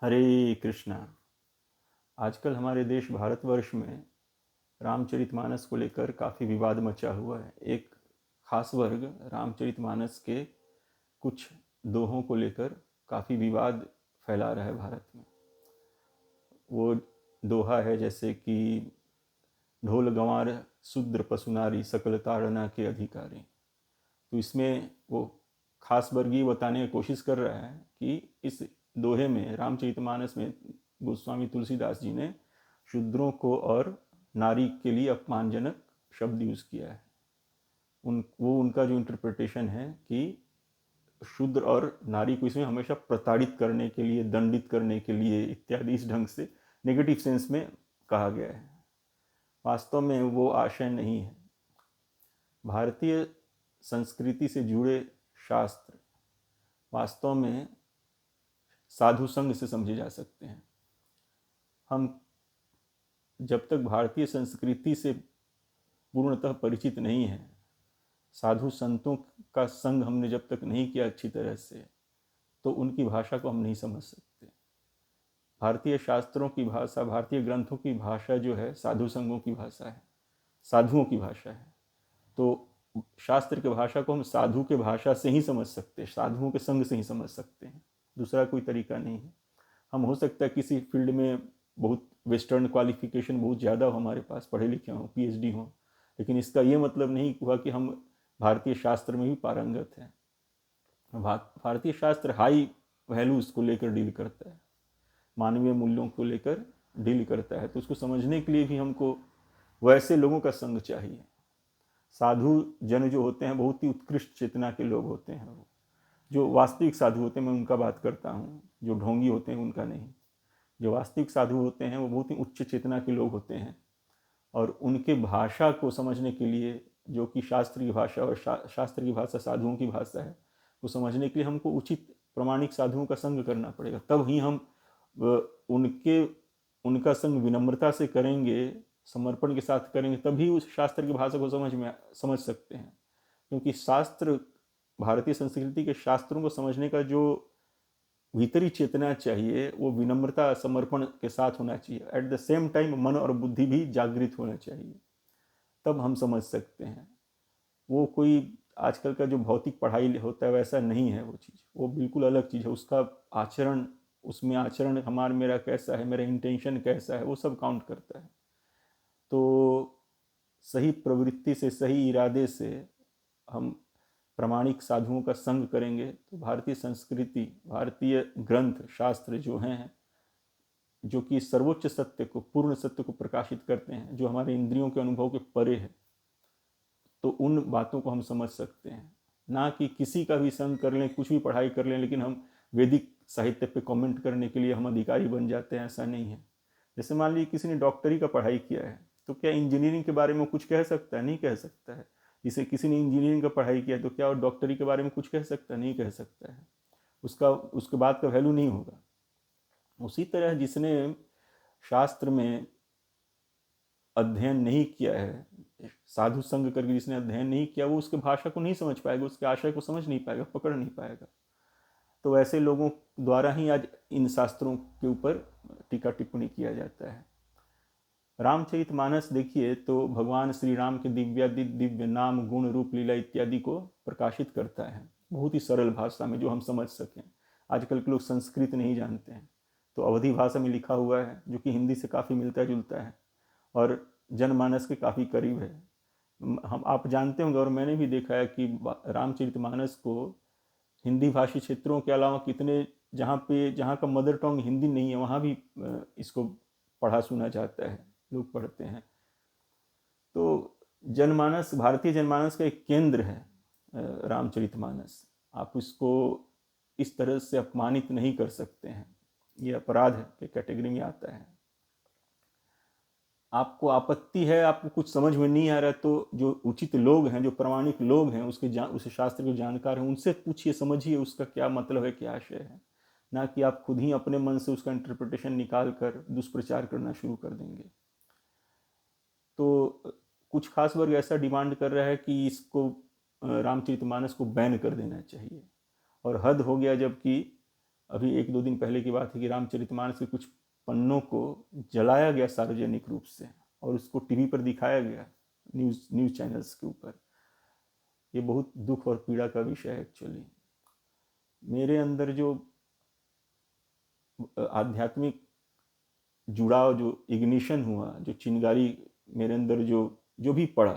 हरे कृष्णा। आजकल हमारे देश भारतवर्ष में रामचरितमानस को लेकर काफ़ी विवाद मचा हुआ है। एक खास वर्ग रामचरितमानस के कुछ दोहों को लेकर काफ़ी विवाद फैला रहा है भारत में। वो दोहा है जैसे कि ढोल गंवार शूद्र पशुनारी सकल ताड़ना के अधिकारी। तो इसमें वो खास वर्ग ये बताने की कोशिश कर रहा है कि इस दोहे में रामचरितमानस में गोस्वामी तुलसीदास जी ने शूद्रों को और नारी के लिए अपमानजनक शब्द यूज़ किया है। वो उनका जो इंटरप्रिटेशन है कि शूद्र और नारी को इसमें हमेशा प्रताड़ित करने के लिए, दंडित करने के लिए इत्यादि इस ढंग से नेगेटिव सेंस में कहा गया है। वास्तव में वो आशय नहीं है। भारतीय संस्कृति से जुड़े शास्त्र वास्तव में साधु संघ से समझे जा सकते हैं। हम जब तक भारतीय संस्कृति से पूर्णतः परिचित नहीं है, साधु संतों का संग हमने जब तक नहीं किया अच्छी तरह से, तो उनकी भाषा को हम नहीं समझ सकते। भारतीय शास्त्रों की भाषा, भारतीय ग्रंथों की भाषा जो है साधु संघों की भाषा है, साधुओं की भाषा है। तो शास्त्र की भाषा को हम साधु के भाषा से ही समझ सकते हैं, साधुओं के संग से ही समझ सकते हैं। दूसरा कोई तरीका नहीं है। हम हो सकता है किसी फील्ड में बहुत वेस्टर्न क्वालिफिकेशन बहुत ज़्यादा हो, हमारे पास पढ़े लिखे हों, पीएचडी हों, लेकिन इसका ये मतलब नहीं हुआ कि हम भारतीय शास्त्र में भी पारंगत हैं। भारतीय शास्त्र हाई वैल्यूज़ को लेकर डील करता है, मानवीय मूल्यों को लेकर डील करता है। तो उसको समझने के लिए भी हमको वैसे लोगों का संग चाहिए। साधु जन जो होते हैं बहुत ही उत्कृष्ट चेतना के लोग होते हैं। वो जो वास्तविक साधु होते हैं, मैं उनका बात करता हूँ, जो ढोंगी होते हैं उनका नहीं। जो वास्तविक साधु होते हैं वो बहुत ही उच्च चेतना के लोग होते हैं, और उनके भाषा को समझने के लिए, जो कि शास्त्र की भाषा और शास्त्र की भाषा साधुओं की भाषा है, वो समझने के लिए हमको उचित प्रमाणिक साधुओं का संग करना पड़ेगा। तब ही हम उनके उनका संग विनम्रता से करेंगे, समर्पण के साथ करेंगे, तभी उस शास्त्र की भाषा को समझ सकते हैं। क्योंकि शास्त्र, भारतीय संस्कृति के शास्त्रों को समझने का जो भीतरी चेतना चाहिए वो विनम्रता, समर्पण के साथ होना चाहिए। एट द सेम टाइम मन और बुद्धि भी जागृत होना चाहिए, तब हम समझ सकते हैं। वो कोई आजकल का जो भौतिक पढ़ाई होता है वैसा नहीं है वो चीज़, वो बिल्कुल अलग चीज़ है। उसका आचरण, उसमें आचरण हमारा मेरा कैसा है, मेरा इंटेंशन कैसा है, वो सब काउंट करता है। तो सही प्रवृत्ति से, सही इरादे से हम प्रामाणिक साधुओं का संग करेंगे तो भारतीय संस्कृति, भारतीय ग्रंथ शास्त्र जो हैं, जो कि सर्वोच्च सत्य को, पूर्ण सत्य को प्रकाशित करते हैं, जो हमारे इंद्रियों के अनुभव के परे है, तो उन बातों को हम समझ सकते हैं। ना कि किसी का भी संग कर लें, कुछ भी पढ़ाई कर लें, लेकिन हम वैदिक साहित्य पे कमेंट करने के लिए हम अधिकारी बन जाते हैं, ऐसा नहीं है। जैसे मान लीजिए किसी ने डॉक्टरी का पढ़ाई किया है, तो क्या इंजीनियरिंग के बारे में कुछ कह सकता है? नहीं कह सकता है। जिसे किसी ने इंजीनियरिंग का पढ़ाई किया है, तो क्या वो डॉक्टरी के बारे में कुछ कह सकता है? नहीं कह सकता है। उसका उसके बाद का वैल्यू नहीं होगा। उसी तरह जिसने शास्त्र में अध्ययन नहीं किया है, साधु संग करके जिसने अध्ययन नहीं किया, वो उसके भाषा को नहीं समझ पाएगा, उसके आशय को समझ नहीं पाएगा, पकड़ नहीं पाएगा। तो ऐसे लोगों द्वारा ही आज इन शास्त्रों के ऊपर टीका टिप्पणी किया जाता है। रामचरितमानस देखिए तो भगवान श्री राम के दिव्य नाम, गुण, रूप, लीला इत्यादि को प्रकाशित करता है बहुत ही सरल भाषा में, जो हम समझ सकें। आजकल के लोग संस्कृत नहीं जानते हैं, तो अवधी भाषा में लिखा हुआ है, जो कि हिंदी से काफ़ी मिलता जुलता है और जनमानस के काफ़ी करीब है। हम आप जानते होंगे और मैंने भी देखा है कि रामचरितमानस को हिंदी भाषी क्षेत्रों के अलावा कितने, जहाँ का मदर टंग हिंदी नहीं है, वहाँ भी इसको पढ़ा सुना जाता है, लोग पढ़ते हैं। तो जनमानस, भारतीय जनमानस का एक केंद्र है रामचरितमानस। आप इसको इस तरह से अपमानित नहीं कर सकते हैं, ये अपराध के कैटेगरी में आता है। आपको आपत्ति है, आपको कुछ समझ में नहीं आ रहा, तो जो उचित लोग हैं, जो प्रामाणिक लोग हैं, उस शास्त्र के जानकार हैं, उनसे पूछिए, समझिए उसका क्या मतलब है, क्या आशय है। ना कि आप खुद ही अपने मन से उसका इंटरप्रिटेशन निकाल कर दुष्प्रचार करना शुरू कर देंगे। तो कुछ खास वर्ग ऐसा डिमांड कर रहा है कि इसको, रामचरितमानस को बैन कर देना चाहिए, और हद हो गया जबकि अभी 1-2 दिन पहले की बात है कि रामचरितमानस के कुछ पन्नों को जलाया गया सार्वजनिक रूप से और उसको टीवी पर दिखाया गया, न्यूज़ चैनल्स के ऊपर। ये बहुत दुख और पीड़ा का विषय है एक्चुअली। मेरे अंदर जो आध्यात्मिक जुड़ाव, जो इग्निशन हुआ, जो चिंगारी मेरे अंदर जो भी पड़ा,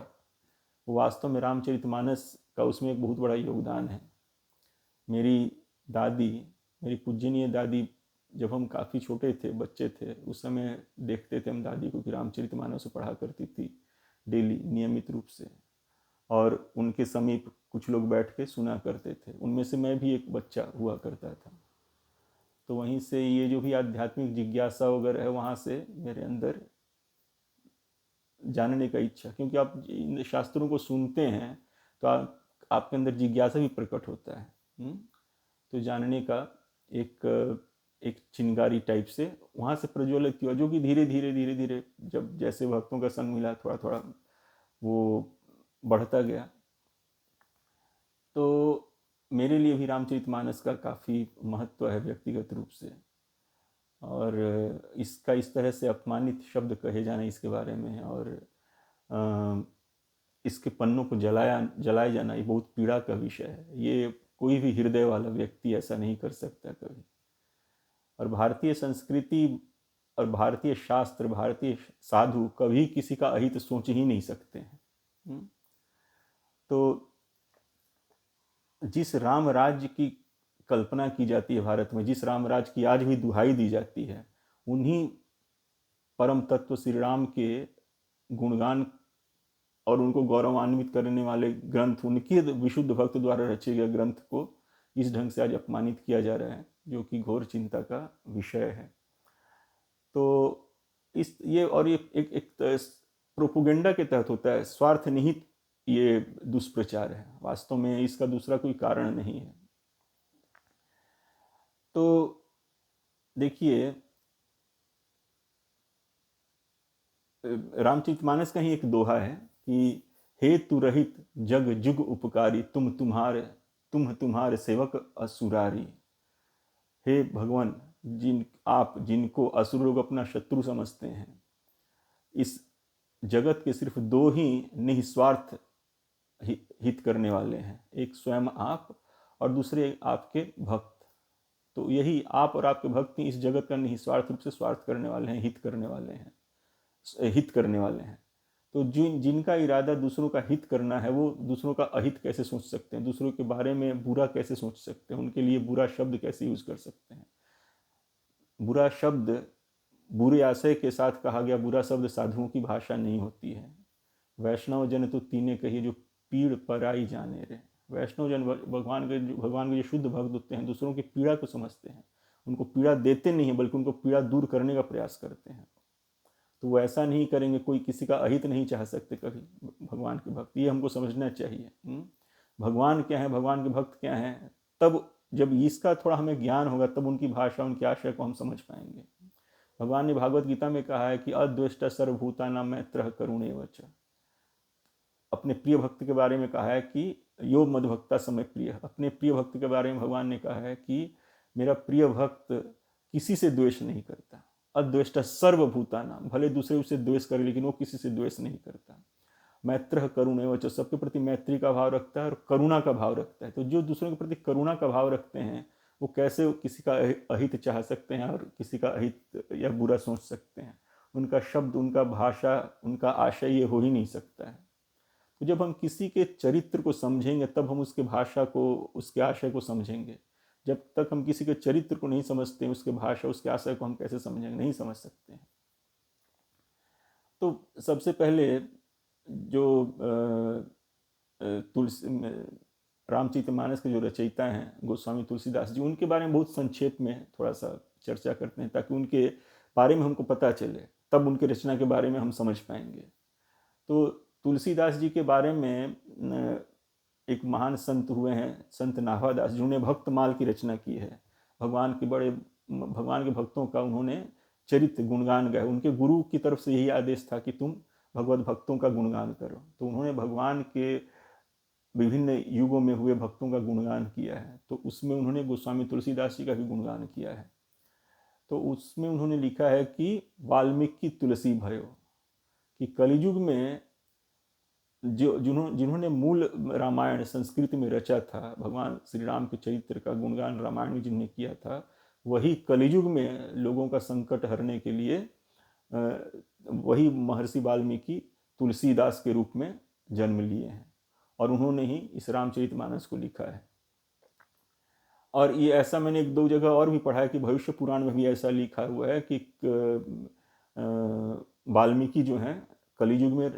वो वास्तव में रामचरितमानस का उसमें एक बहुत बड़ा योगदान है। मेरी दादी, मेरी पूजनीय दादी, जब हम काफ़ी छोटे थे, बच्चे थे, उस समय देखते थे हम दादी को कि रामचरितमानस पढ़ा करती थी डेली नियमित रूप से, और उनके समीप कुछ लोग बैठ के सुना करते थे। उनमें से मैं भी एक बच्चा हुआ करता था। तो वहीं से ये जो भी आध्यात्मिक जिज्ञासा वगैरह है, वहाँ से मेरे अंदर जानने का इच्छा, क्योंकि आप इन शास्त्रों को सुनते हैं तो आपके अंदर जिज्ञासा भी प्रकट होता है। तो जानने का एक चिंगारी टाइप से वहाँ से प्रज्वलित हुआ, जो कि धीरे धीरे जब जैसे भक्तों का संग मिला, थोड़ा थोड़ा वो बढ़ता गया। तो मेरे लिए भी रामचरितमानस का काफ़ी महत्व है व्यक्तिगत रूप से, और इसका इस तरह से अपमानित शब्द कहे जाना इसके बारे में, और इसके पन्नों को जलाए जाना, ये बहुत पीड़ा का विषय है। ये कोई भी हृदय वाला व्यक्ति ऐसा नहीं कर सकता कभी। और भारतीय संस्कृति और भारतीय शास्त्र, भारतीय साधु कभी किसी का अहित सोच ही नहीं सकते हैं। तो जिस राम राज्य की कल्पना की जाती है भारत में, जिस राम राज्य की आज भी दुहाई दी जाती है, उन्हीं परम तत्व श्री राम के गुणगान और उनको गौरवान्वित करने वाले ग्रंथ, उनके विशुद्ध भक्त द्वारा रचे गए ग्रंथ को इस ढंग से आज अपमानित किया जा रहा है, जो कि घोर चिंता का विषय है। तो ये एक प्रोपोगेंडा के तहत होता है, स्वार्थ निहित ये दुष्प्रचार है, वास्तव में इसका दूसरा कोई कारण नहीं है। तो देखिए, रामचरितमानस का ही एक दोहा है कि हे तु रहित जग जुग उपकारी, तुम तुम्हारे सेवक असुरारी। हे भगवान, आप जिनको असुर लोग अपना शत्रु समझते हैं, इस जगत के सिर्फ दो ही निस्वार्थ हित करने वाले हैं, एक स्वयं आप और दूसरे आपके भक्त। तो यही आप और आपके भक्त ही इस जगत का निस्वार्थ रूप से स्वार्थ करने वाले हैं, हित करने वाले हैं। तो जिनका इरादा दूसरों का हित करना है, वो दूसरों का अहित कैसे सोच सकते हैं, दूसरों के बारे में बुरा कैसे सोच सकते हैं, उनके लिए बुरा शब्द कैसे यूज कर सकते हैं। बुरा शब्द बुरे आशय के साथ कहा गया बुरा शब्द साधुओं की भाषा नहीं होती है। वैष्णव जन तो तीने कहिए, जो पीड़ पराई जाने रे। वैष्णव जन भगवान के जो शुद्ध भक्त होते हैं, दूसरों की पीड़ा को समझते हैं, उनको पीड़ा देते नहीं है बल्कि उनको पीड़ा दूर करने का प्रयास करते हैं। तो वो ऐसा नहीं करेंगे, कोई किसी का अहित नहीं चाह सकते कभी भगवान के भक्त, ये हमको समझना चाहिए। भगवान क्या है, भगवान के भक्त क्या हैं, तब जब इसका थोड़ा हमें ज्ञान होगा तब उनकी भाषा, उनके आशय को हम समझ पाएंगे। भगवान ने भागवत गीता में कहा है कि अद्वेष्टा सर्वभूतानां मैत्रः करुणैव च। अपने प्रिय भक्त के बारे में कहा है कि यो मद्भक्ता समय प्रिय। अपने प्रिय भक्त के बारे में भगवान ने कहा है कि मेरा प्रिय भक्त किसी से द्वेष नहीं करता। अद्वेष्टा सर्वभूतानां, भले दूसरे उससे द्वेष करे लेकिन वो किसी से द्वेष नहीं करता। मैत्रः करुणैव च, सबके प्रति मैत्री का भाव रखता है और करुणा का भाव रखता है। तो जो दूसरों के प्रति करुणा का भाव रखते हैं, वो कैसे किसी का अहित चाह सकते हैं और किसी का अहित या बुरा सोच सकते हैं। उनका शब्द, उनका भाषा, उनका आशय ये हो ही नहीं सकता है। तो जब हम किसी के चरित्र को समझेंगे तब हम उसके भाषा को, उसके आशय को समझेंगे। जब तक हम किसी के चरित्र को नहीं समझते, उसके भाषा, उसके आशय को हम कैसे समझेंगे, नहीं समझ सकते हैं। तो सबसे पहले जो तुलसी रामचरितमानस के जो रचयिता हैं गोस्वामी तुलसीदास जी, उनके बारे में बहुत संक्षेप में थोड़ा सा चर्चा करते हैं ताकि उनके बारे में हमको पता चले, तब उनके रचना के बारे में हम समझ पाएंगे। तो तुलसीदास जी के बारे में एक महान संत हुए हैं, संत नाभादास, जिन्होंने भक्तमाल की रचना की है। भगवान के भक्तों का उन्होंने चरित्र गुणगान गाया। उनके गुरु की तरफ से यही आदेश था कि तुम भगवत भक्तों का गुणगान करो। तो उन्होंने भगवान के विभिन्न युगों में हुए भक्तों का गुणगान किया है, तो उसमें उन्होंने गोस्वामी तुलसीदास जी का भी गुणगान किया है। तो उसमें उन्होंने लिखा है कि वाल्मीकि तुलसी भयो, कि कलियुग में जिन्होंने मूल रामायण संस्कृत में रचा था, भगवान श्री राम के चरित्र का गुणगान रामायण में जिन्होंने किया था, वही कलियुग में लोगों का संकट हरने के लिए वही महर्षि वाल्मीकि तुलसीदास के रूप में जन्म लिए हैं, और उन्होंने ही इस रामचरितमानस को लिखा है। और ये ऐसा मैंने एक दो जगह और भी पढ़ा है कि भविष्य पुराण में भी ऐसा लिखा हुआ है कि वाल्मीकि जो हैं कलियुग में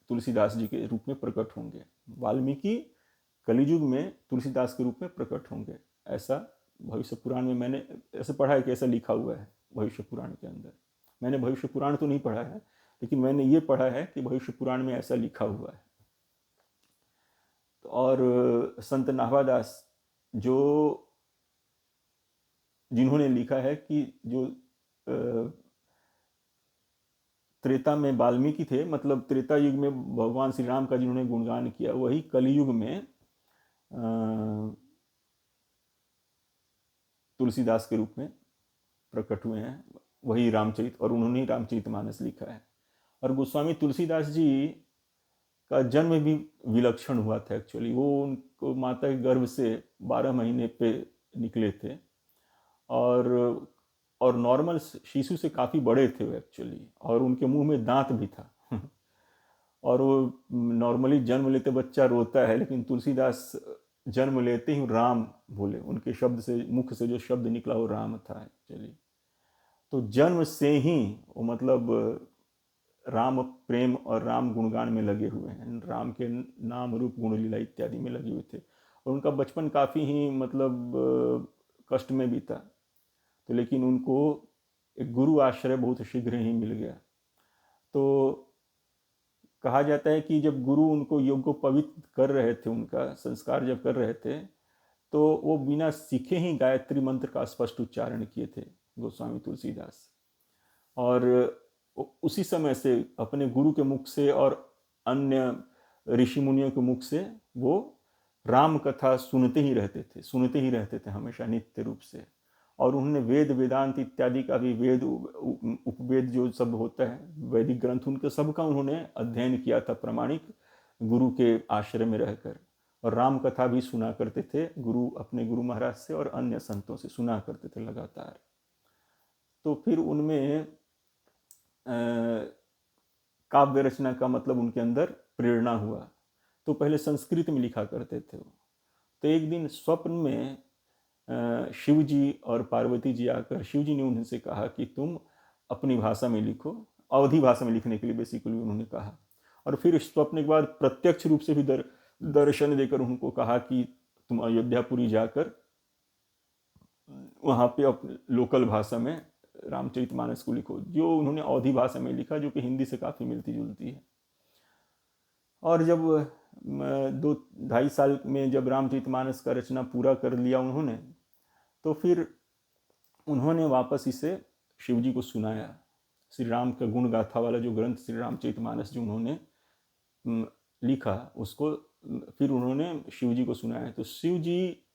तुलसीदास जी के रूप में प्रकट होंगे, वाल्मीकि कलियुग में तुलसीदास के रूप में प्रकट होंगे, ऐसा भविष्य पुराण में मैंने ऐसे पढ़ा है कि ऐसा लिखा हुआ है भविष्य पुराण के अंदर। मैंने भविष्य पुराण तो नहीं पढ़ा है, लेकिन मैंने ये पढ़ा है कि भविष्य पुराण में ऐसा लिखा हुआ है। और संत नाभादास जिन्होंने लिखा है कि जो त्रेता में वाल्मीकि थे, मतलब त्रेता युग में भगवान श्री राम का जिन्होंने गुणगान किया, वही कलियुग में तुलसीदास के रूप में प्रकट हुए हैं, वही रामचरित, और उन्होंने ही रामचरितमानस लिखा है। और गोस्वामी तुलसीदास जी का जन्म भी विलक्षण हुआ था एक्चुअली। वो उनको माता के गर्भ से 12 महीने पे निकले थे, और नॉर्मल शिशु से काफ़ी बड़े थे वो एक्चुअली, और उनके मुंह में दांत भी था और वो नॉर्मली जन्म लेते बच्चा रोता है, लेकिन तुलसीदास जन्म लेते ही राम बोले, उनके शब्द से, मुख से जो शब्द निकला वो राम था एक्चुअली। तो जन्म से ही वो मतलब राम प्रेम और राम गुणगान में लगे हुए हैं, राम के नाम रूप गुण लीला इत्यादि में लगे हुए थे। और उनका बचपन काफ़ी ही मतलब कष्ट में बीता, तो लेकिन उनको एक गुरु आश्रय बहुत शीघ्र ही मिल गया। तो कहा जाता है कि जब गुरु उनको योग को पवित्र कर रहे थे, उनका संस्कार जब कर रहे थे, तो वो बिना सीखे ही गायत्री मंत्र का स्पष्ट उच्चारण किए थे गोस्वामी तुलसीदास। और उसी समय से अपने गुरु के मुख से और अन्य ऋषि मुनियों के मुख से वो राम कथा सुनते ही रहते थे हमेशा नित्य रूप से। और उन्होंने वेद वेदांत इत्यादि का भी, वेद उपवेद जो सब होता है वैदिक ग्रंथ, उनके सबका उन्होंने अध्ययन किया था प्रामाणिक गुरु के आश्रय में रहकर। और राम कथा भी सुना करते थे अपने गुरु महाराज से और अन्य संतों से सुना करते थे लगातार। तो फिर उनमें काव्य रचना का मतलब उनके अंदर प्रेरणा हुआ। तो पहले संस्कृत में लिखा करते थे वो। तो एक दिन स्वप्न में शिव जी और पार्वती जी आकर, शिव जी ने उनसे कहा कि तुम अपनी भाषा में लिखो, अवधी भाषा में लिखने के लिए बेसिकली उन्होंने कहा। और फिर स्वप्न के बाद प्रत्यक्ष रूप से भी दर्शन देकर उनको कहा कि तुम अयोध्यापुरी जाकर वहाँ पे लोकल भाषा में रामचरितमानस को लिखो, जो उन्होंने अवधी भाषा में लिखा, जो कि हिंदी से काफ़ी मिलती जुलती है। और जब 2-2.5 साल में जब रामचरितमानस का रचना पूरा कर लिया उन्होंने, तो फिर उन्होंने वापस इसे शिव जी को सुनाया। श्री राम का गुण गाथा वाला जो ग्रंथ श्री रामचरितमानस जो उन्होंने लिखा, उसको फिर उन्होंने शिव जी को सुनाया। तो शिव जी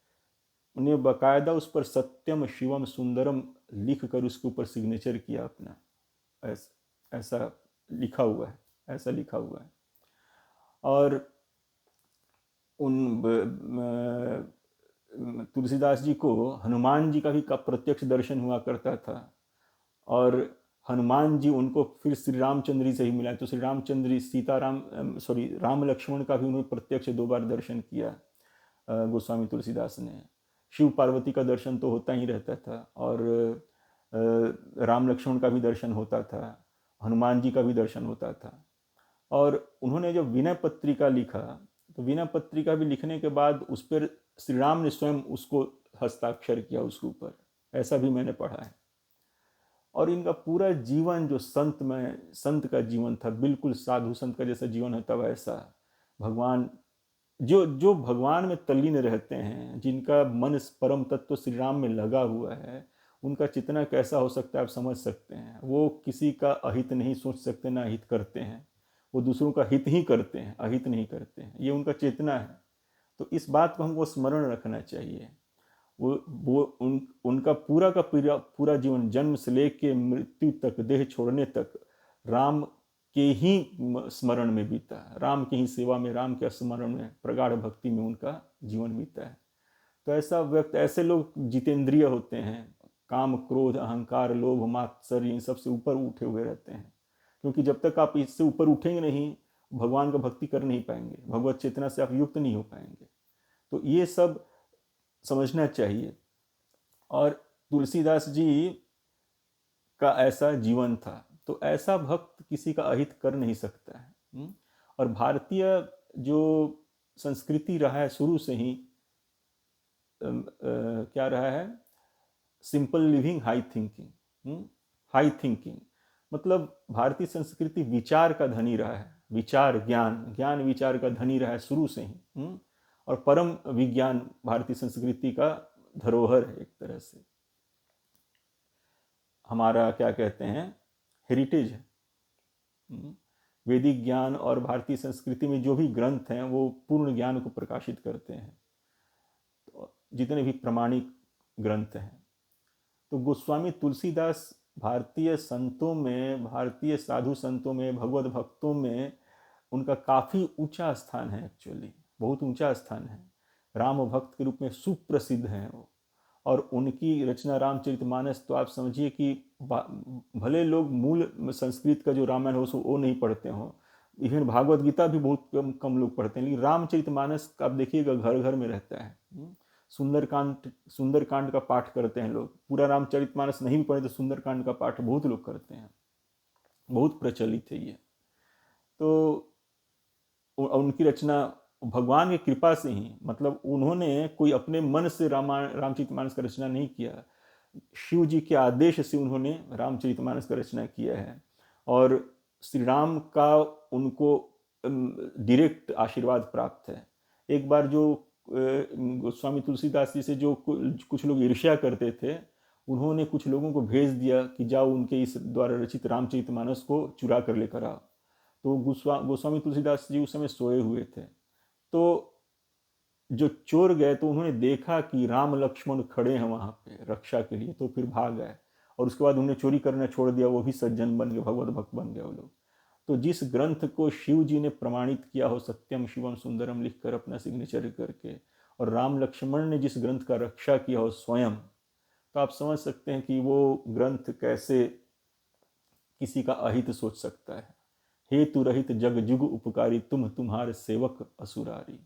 ने बाकायदा उस पर सत्यम शिवम सुंदरम लिख कर उसके ऊपर सिग्नेचर किया अपना, ऐसा लिखा हुआ है। और उन तुलसीदास जी को हनुमान जी का भी प्रत्यक्ष दर्शन हुआ करता था, और हनुमान जी उनको फिर श्री रामचंद्र से ही मिला। तो श्री रामचंद्र राम लक्ष्मण का भी उन्होंने प्रत्यक्ष 2 बार दर्शन किया गोस्वामी तुलसीदास ने। शिव पार्वती का दर्शन तो होता ही रहता था, और राम लक्ष्मण का भी दर्शन होता था, हनुमान जी का भी दर्शन होता था। और उन्होंने जब विनय पत्रिका लिखा, तो विनय पत्रिका भी लिखने के बाद उस पर श्री राम ने स्वयं उसको हस्ताक्षर किया उसके ऊपर, ऐसा भी मैंने पढ़ा है। और इनका पूरा जीवन जो संत का जीवन था, बिल्कुल साधु संत का जैसा जीवन होता वैसा। भगवान जो भगवान में तल्लीन रहते हैं, जिनका मन परम तत्व श्री राम में लगा हुआ है, उनका चितना कैसा हो सकता है आप समझ सकते हैं। वो किसी का अहित नहीं सोच सकते, ना हित करते हैं, वो दूसरों का हित ही करते हैं, अहित नहीं करते हैं, ये उनका चेतना है। तो इस बात को हमको स्मरण रखना चाहिए। उनका पूरा का पूरा पूरा जीवन जन्म से लेके मृत्यु तक, देह छोड़ने तक राम के ही स्मरण में बीता है, राम की ही सेवा में, राम के स्मरण में, प्रगाढ़ भक्ति में उनका जीवन बीता है। तो ऐसा व्यक्ति, ऐसे लोग जितेंद्रिय होते हैं, काम क्रोध अहंकार लोभ मात्सर्य इन सब से ऊपर उठे हुए रहते हैं, क्योंकि जब तक आप इससे ऊपर उठेंगे नहीं, भगवान का भक्ति कर नहीं पाएंगे, भगवत चेतना से आप युक्त नहीं हो पाएंगे। तो ये सब समझना चाहिए। और तुलसीदास जी का ऐसा जीवन था, तो ऐसा भक्त किसी का अहित कर नहीं सकता है। और भारतीय जो संस्कृति रहा है शुरू से ही क्या रहा है, simple living high thinking. High thinking मतलब भारतीय संस्कृति विचार का धनी रहा है, विचार ज्ञान विचार का धनी रहा है शुरू से ही। और परम विज्ञान भारतीय संस्कृति का धरोहर है, एक तरह से हमारा क्या कहते हैं, हेरिटेज है। वैदिक ज्ञान और भारतीय संस्कृति में जो भी ग्रंथ हैं वो पूर्ण ज्ञान को प्रकाशित करते हैं, तो जितने भी प्रमाणिक ग्रंथ हैं। तो गोस्वामी तुलसीदास भारतीय संतों में, भारतीय साधु संतों में, भगवत भक्तों में उनका काफ़ी ऊंचा स्थान है, एक्चुअली बहुत ऊंचा स्थान है। राम भक्त के रूप में सुप्रसिद्ध हैं वो। और उनकी रचना रामचरितमानस, तो आप समझिए कि भले लोग मूल संस्कृत का जो रामायण हो वो नहीं पढ़ते हों, इवन भागवत गीता भी बहुत कम लोग पढ़ते हैं, लेकिन रामचरितमानस आप देखिएगा घर घर में रहता है। सुंदरकांड का पाठ करते हैं लोग, पूरा रामचरितमानस नहीं भी पढ़े तो सुंदरकांड का पाठ बहुत लोग करते हैं, बहुत प्रचलित है ये। तो उनकी रचना भगवान की कृपा से ही, मतलब उन्होंने कोई अपने मन से रामचरितमानस का रचना नहीं किया, शिव जी के आदेश से उन्होंने रामचरितमानस का रचना किया है। और श्री राम का उनको डायरेक्ट आशीर्वाद प्राप्त है। एक बार जो गोस्वामी तुलसीदास जी से जो कुछ लोग ईर्ष्या करते थे, उन्होंने कुछ लोगों को भेज दिया कि जाओ उनके इस द्वारा रचित रामचरितमानस को चुरा कर लेकर आओ। तो गोस्वामी तुलसीदास जी उस समय सोए हुए थे, तो जो चोर गए तो उन्होंने देखा कि राम लक्ष्मण खड़े हैं वहाँ पे रक्षा के लिए, तो फिर भाग गए। और उसके बाद उन्हें चोरी करना छोड़ दिया, वो भी सज्जन बन गए, भगवत भक्त बन गए वो लोग। तो जिस ग्रंथ को शिव जी ने प्रमाणित किया हो, सत्यम शिवम सुंदरम लिखकर अपना सिग्नेचर करके, और राम लक्ष्मण ने जिस ग्रंथ का रक्षा किया हो स्वयं, तो आप समझ सकते हैं कि वो ग्रंथ कैसे किसी का अहित सोच सकता है। हेतु रहित जग जुग उपकारी, तुम तुम्हारे सेवक असुरारी।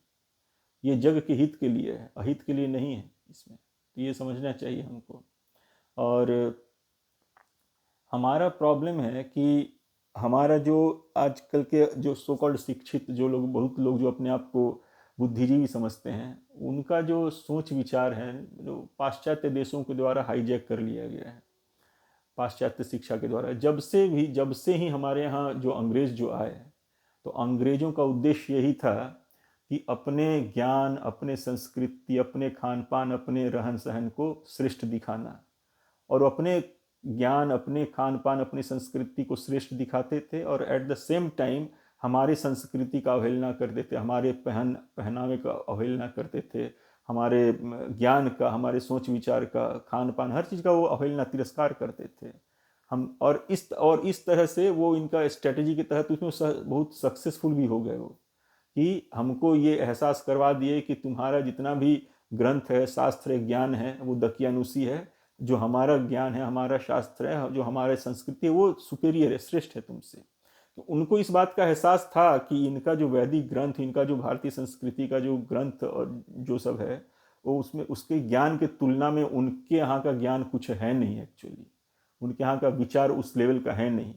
ये जग के हित के लिए है, अहित के लिए नहीं है इसमें, तो ये समझना चाहिए हमको। और हमारा प्रॉब्लम है कि हमारा जो आजकल के जो सो कॉल्ड शिक्षित जो लोग, बहुत लोग जो अपने आप को बुद्धिजीवी समझते हैं, उनका जो सोच विचार है जो पाश्चात्य देशों के द्वारा हाईजैक कर लिया गया है, पाश्चात्य शिक्षा के द्वारा। जब से ही हमारे यहाँ जो अंग्रेज जो आए, तो अंग्रेजों का उद्देश्य यही था कि अपने ज्ञान, अपने संस्कृति, अपने खान पान, अपने रहन सहन को श्रेष्ठ दिखाना। और अपने ज्ञान, अपने खान पान, अपनी संस्कृति को श्रेष्ठ दिखाते थे, और एट द सेम टाइम हमारे संस्कृति का अवहेलना करते थे, हमारे पहनावे का अवहेलना करते थे, हमारे ज्ञान का, हमारे सोच विचार का, खान पान, हर चीज़ का वो अवहेलना, तिरस्कार करते थे हम। और इस तरह से वो इनका स्ट्रेटजी के तहत उसमें बहुत सक्सेसफुल भी हो गए वो, कि हमको ये एहसास करवा दिए कि तुम्हारा जितना भी ग्रंथ है, शास्त्र है, ज्ञान है, वो दकियानुसी है। जो हमारा ज्ञान है, हमारा शास्त्र है, जो हमारे संस्कृति है, वो सुपेरियर है, श्रेष्ठ है तुमसे। तो उनको इस बात का एहसास था कि इनका जो वैदिक ग्रंथ, इनका जो भारतीय संस्कृति का जो ग्रंथ और जो सब है, वो उसमें उसके ज्ञान के तुलना में उनके यहाँ का ज्ञान कुछ है नहीं एक्चुअली, उनके यहाँ का विचार उस लेवल का है नहीं।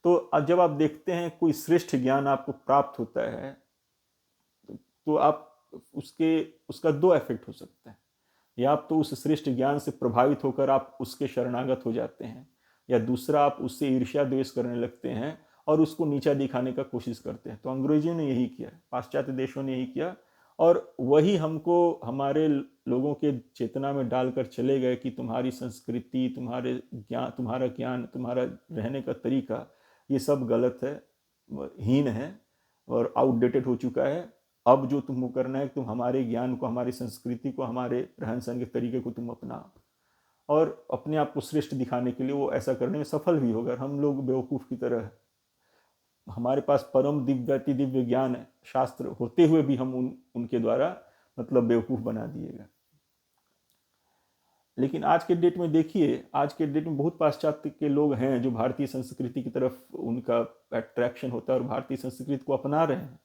तो अब जब आप देखते हैं कोई श्रेष्ठ ज्ञान आपको प्राप्त होता है, तो आप उसका दो इफेक्ट हो सकता है। या आप तो उस श्रेष्ठ ज्ञान से प्रभावित होकर आप उसके शरणागत हो जाते हैं, या दूसरा आप उससे ईर्ष्या द्वेष करने लगते हैं और उसको नीचा दिखाने का कोशिश करते हैं। तो अंग्रेजों ने यही किया, पाश्चात्य देशों ने यही किया, और वही हमको हमारे लोगों के चेतना में डालकर चले गए कि तुम्हारी संस्कृति, तुम्हारा ज्ञान, तुम्हारा रहने का तरीका, ये सब गलत है, हीन है और आउटडेटेड हो चुका है, अब जो तुमको करना है, तुम हमारे ज्ञान को, हमारी संस्कृति को, हमारे रहन सहन के तरीके को तुम अपनाओ, और अपने आप को श्रेष्ठ दिखाने के लिए वो ऐसा करने में सफल भी होगा। हम लोग बेवकूफ़ की तरह, हमारे पास परम दिव्याति दिव्य ज्ञान है, शास्त्र होते हुए भी हम उनके द्वारा मतलब बेवकूफ़ बना दिए गए। लेकिन आज के डेट में देखिए, आज के डेट में बहुत पाश्चात्य के लोग हैं जो भारतीय संस्कृति की तरफ उनका अट्रैक्शन होता है और भारतीय संस्कृति को अपना रहे हैं।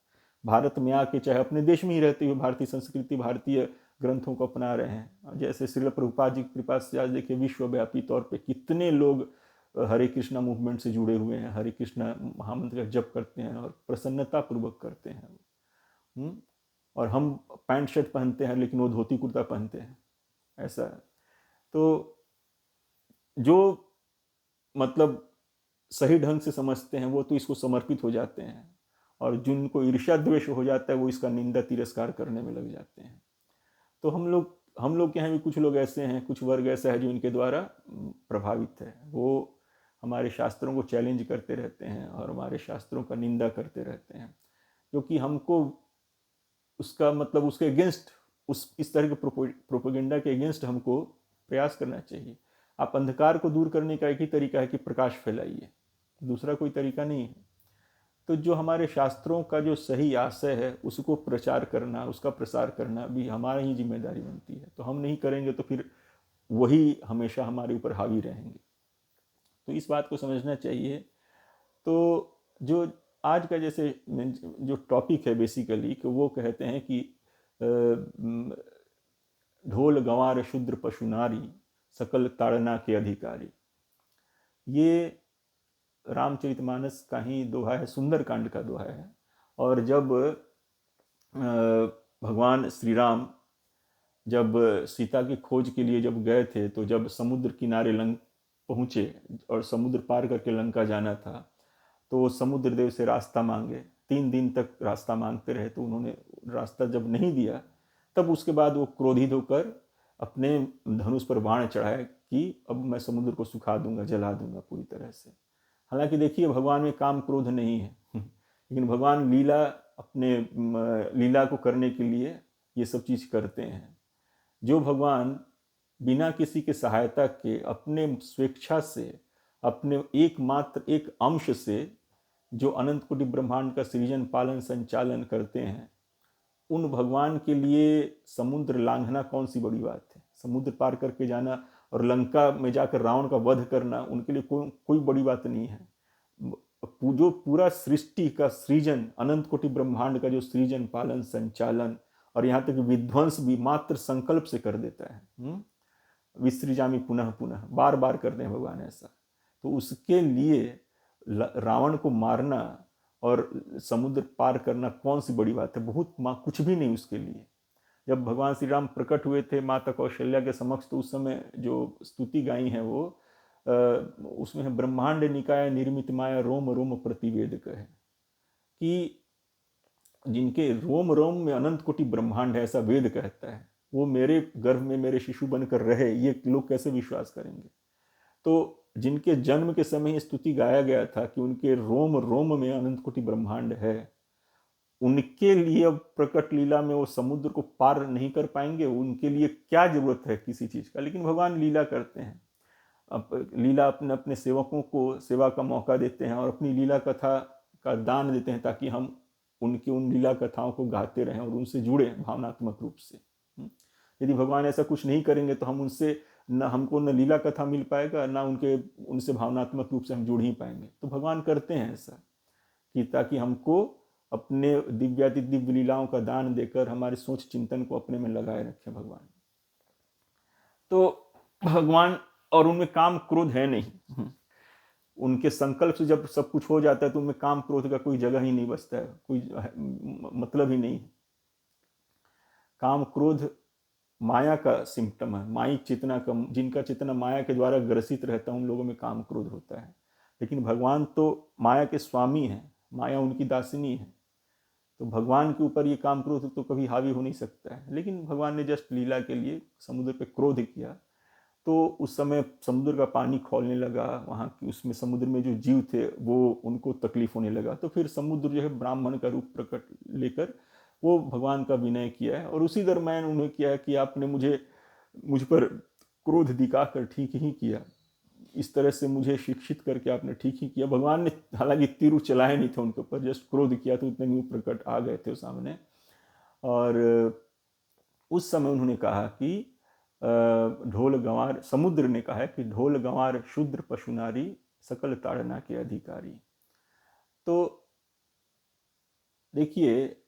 भारत में आके, चाहे अपने देश में ही रहते हुए, भारतीय संस्कृति, भारतीय ग्रंथों को अपना रहे हैं। जैसे श्रील प्रभुपाद जी की कृपा से आज देखिए विश्वव्यापी तौर पे कितने लोग हरे कृष्णा मूवमेंट से जुड़े हुए हैं, हरे कृष्णा महामंत्र का जप करते हैं और प्रसन्नता पूर्वक करते हैं। और हम पैंट शर्ट पहनते हैं लेकिन वो धोती कुर्ता पहनते हैं, ऐसा है। तो जो मतलब सही ढंग से समझते हैं वो तो इसको समर्पित हो जाते हैं, और जिनको ईर्ष्या द्वेष हो जाता है वो इसका निंदा तिरस्कार करने में लग जाते हैं। तो हम लोग के यहाँ भी कुछ लोग ऐसे हैं, कुछ वर्ग ऐसा है जो इनके द्वारा प्रभावित है। वो हमारे शास्त्रों को चैलेंज करते रहते हैं और हमारे शास्त्रों का निंदा करते रहते हैं, क्योंकि हमको उसका मतलब उसके अगेंस्ट, इस तरह के प्रोपेगेंडा के अगेंस्ट हमको प्रयास करना चाहिए। आप अंधकार को दूर करने का एक ही तरीका है कि प्रकाश फैलाइए, दूसरा कोई तरीका नहीं है। तो जो हमारे शास्त्रों का जो सही आशय है उसको प्रचार करना, उसका प्रसार करना भी हमारी ही जिम्मेदारी बनती है। तो हम नहीं करेंगे तो फिर वही हमेशा हमारे ऊपर हावी रहेंगे। तो इस बात को समझना चाहिए। तो जो आज का जैसे जो टॉपिक है बेसिकली, कि वो कहते हैं कि ढोल गंवार शूद्र पशु नारी, सकल ताड़ना के अधिकारी। ये रामचरितमानस का ही दोहा है, सुंदरकांड का दोहा है। और जब भगवान श्री राम जब सीता की खोज के लिए जब गए थे, तो जब समुद्र किनारे पहुँचे और समुद्र पार करके लंका जाना था, तो समुद्र देव से रास्ता मांगे। 3 दिन तक रास्ता मांगते रहे, तो उन्होंने रास्ता जब नहीं दिया, तब उसके बाद वो क्रोधित होकर अपने धनुष पर बाण चढ़ाए कि अब मैं समुद्र को सुखा दूंगा, जला दूंगा पूरी तरह से। हालांकि देखिए, भगवान में काम क्रोध नहीं है, लेकिन भगवान अपने लीला को करने के लिए ये सब चीज करते हैं। जो भगवान बिना किसी के सहायता के अपने स्वेच्छा से, अपने एकमात्र एक अंश से जो अनंत कोटि ब्रह्मांड का सृजन पालन संचालन करते हैं, उन भगवान के लिए समुद्र लांघना कौन सी बड़ी बात है। समुद्र पार करके जाना और लंका में जाकर रावण का वध करना उनके लिए कोई बड़ी बात नहीं है। जो पूरा सृष्टि का सृजन, अनंत कोटि ब्रह्मांड का जो सृजन पालन संचालन और यहाँ तक विध्वंस भी मात्र संकल्प से कर देता है। विसृजामि पुनः पुनः, बार बार करते हैं भगवान ऐसा। तो उसके लिए रावण को मारना और समुद्र पार करना कौन सी बड़ी बात है, बहुत कुछ भी नहीं उसके लिए। जब भगवान श्री राम प्रकट हुए थे माता कौशल्या के समक्ष, तो उस समय जो स्तुति गाई है वो उसमें है, ब्रह्मांड निकाय निर्मित माया रोम रोम प्रतिवेद कहे, कि जिनके रोम रोम में अनंत कोटि ब्रह्मांड है, ऐसा वेद कहता है, वो मेरे गर्भ में मेरे शिशु बनकर रहे, ये लोग कैसे विश्वास करेंगे। तो जिनके जन्म के समय ही स्तुति गाया गया था कि उनके रोम रोम में अनंत कोटि ब्रह्मांड है, उनके लिए अब प्रकट लीला में वो समुद्र को पार नहीं कर पाएंगे, उनके लिए क्या जरूरत है किसी चीज का। लेकिन भगवान लीला करते हैं, अब लीला अपने अपने सेवकों को सेवा का मौका देते हैं और अपनी लीला कथा का दान देते हैं, ताकि हम उनकी उन लीला कथाओं को गाते रहें और उनसे जुड़े भावनात्मक रूप से। यदि भगवान ऐसा कुछ नहीं करेंगे तो हमको न लीला कथा मिल पाएगा, ना उनसे भावनात्मक रूप से हम जुड़ ही पाएंगे। तो भगवान करते हैं ऐसा कि ताकि हमको अपने दिव्याति दिव्य लीलाओं का दान देकर हमारे सोच चिंतन को अपने में लगाए रखें भगवान। तो भगवान, और उनमें काम क्रोध है नहीं, उनके संकल्प से जब सब कुछ हो जाता है तो उनमें काम क्रोध का कोई जगह ही नहीं बचता है, कोई मतलब ही नहीं। काम क्रोध माया का सिम्टम है, माइक चेतना का, जिनका चेतना माया के द्वारा ग्रसित रहता है उन लोगों में काम क्रोध होता है। लेकिन भगवान तो माया के स्वामी हैं, माया उनकी दासिनी है, तो भगवान के ऊपर ये काम क्रोध तो कभी हावी हो नहीं सकता है। लेकिन भगवान ने जस्ट लीला के लिए समुद्र पे क्रोध किया, तो उस समय समुद्र का पानी खौलने लगा, वहाँ की उसमें समुद्र में जो जीव थे वो उनको तकलीफ होने लगा। तो फिर समुद्र जो है ब्राह्मण का रूप प्रकट लेकर वो भगवान का विनय किया है। और उसी दरम्यान उन्होंने किया है कि आपने मुझ पर क्रोध दिखाकर ठीक ही किया, इस तरह से मुझे शिक्षित करके आपने ठीक ही किया। भगवान ने हालांकि तीर चलाए नहीं थे उनके ऊपर, जस्ट क्रोध किया तो उतने में प्रकट आ गए थे सामने। और उस समय उन्होंने कहा कि ढोल गंवार, समुद्र ने कहा है कि ढोल गंवार शूद्र पशु नारी सकल ताड़ना के अधिकारी। तो देखिए,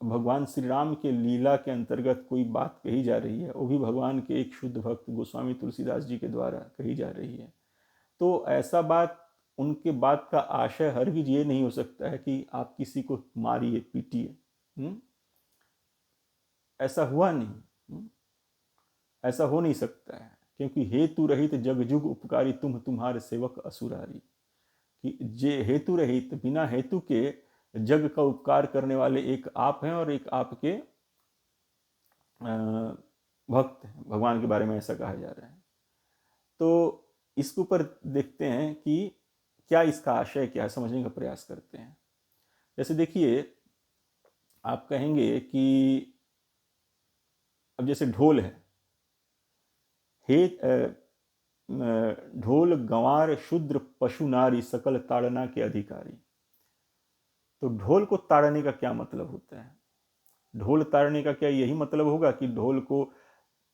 भगवान श्री राम के लीला के अंतर्गत कोई बात कही जा रही है, वो भी भगवान के एक शुद्ध भक्त गोस्वामी तुलसीदास जी के द्वारा कही जा रही है। तो ऐसा बात, उनके बात का आशय हरगिज ये नहीं हो सकता है कि आप किसी को मारिए पीटिए। ऐसा हुआ नहीं, ऐसा हो नहीं सकता है, क्योंकि हेतु रहित जग जुग उपकारी तुम्हारे सेवक असुरारी। कि जे हेतु रहित, बिना हेतु के जग का उपकार करने वाले एक आप हैं और एक आपके भक्त हैं। भगवान के बारे में ऐसा कहा जा रहा है। तो इसके ऊपर देखते हैं कि क्या इसका आशय क्या है, समझने का प्रयास करते हैं। जैसे देखिए, आप कहेंगे कि अब जैसे ढोल है, हे ढोल गंवार शूद्र पशु नारी सकल ताड़ना के अधिकारी। तो ढोल को ताड़ने का क्या मतलब होता है? ढोल ताड़ने का क्या यही मतलब होगा कि ढोल को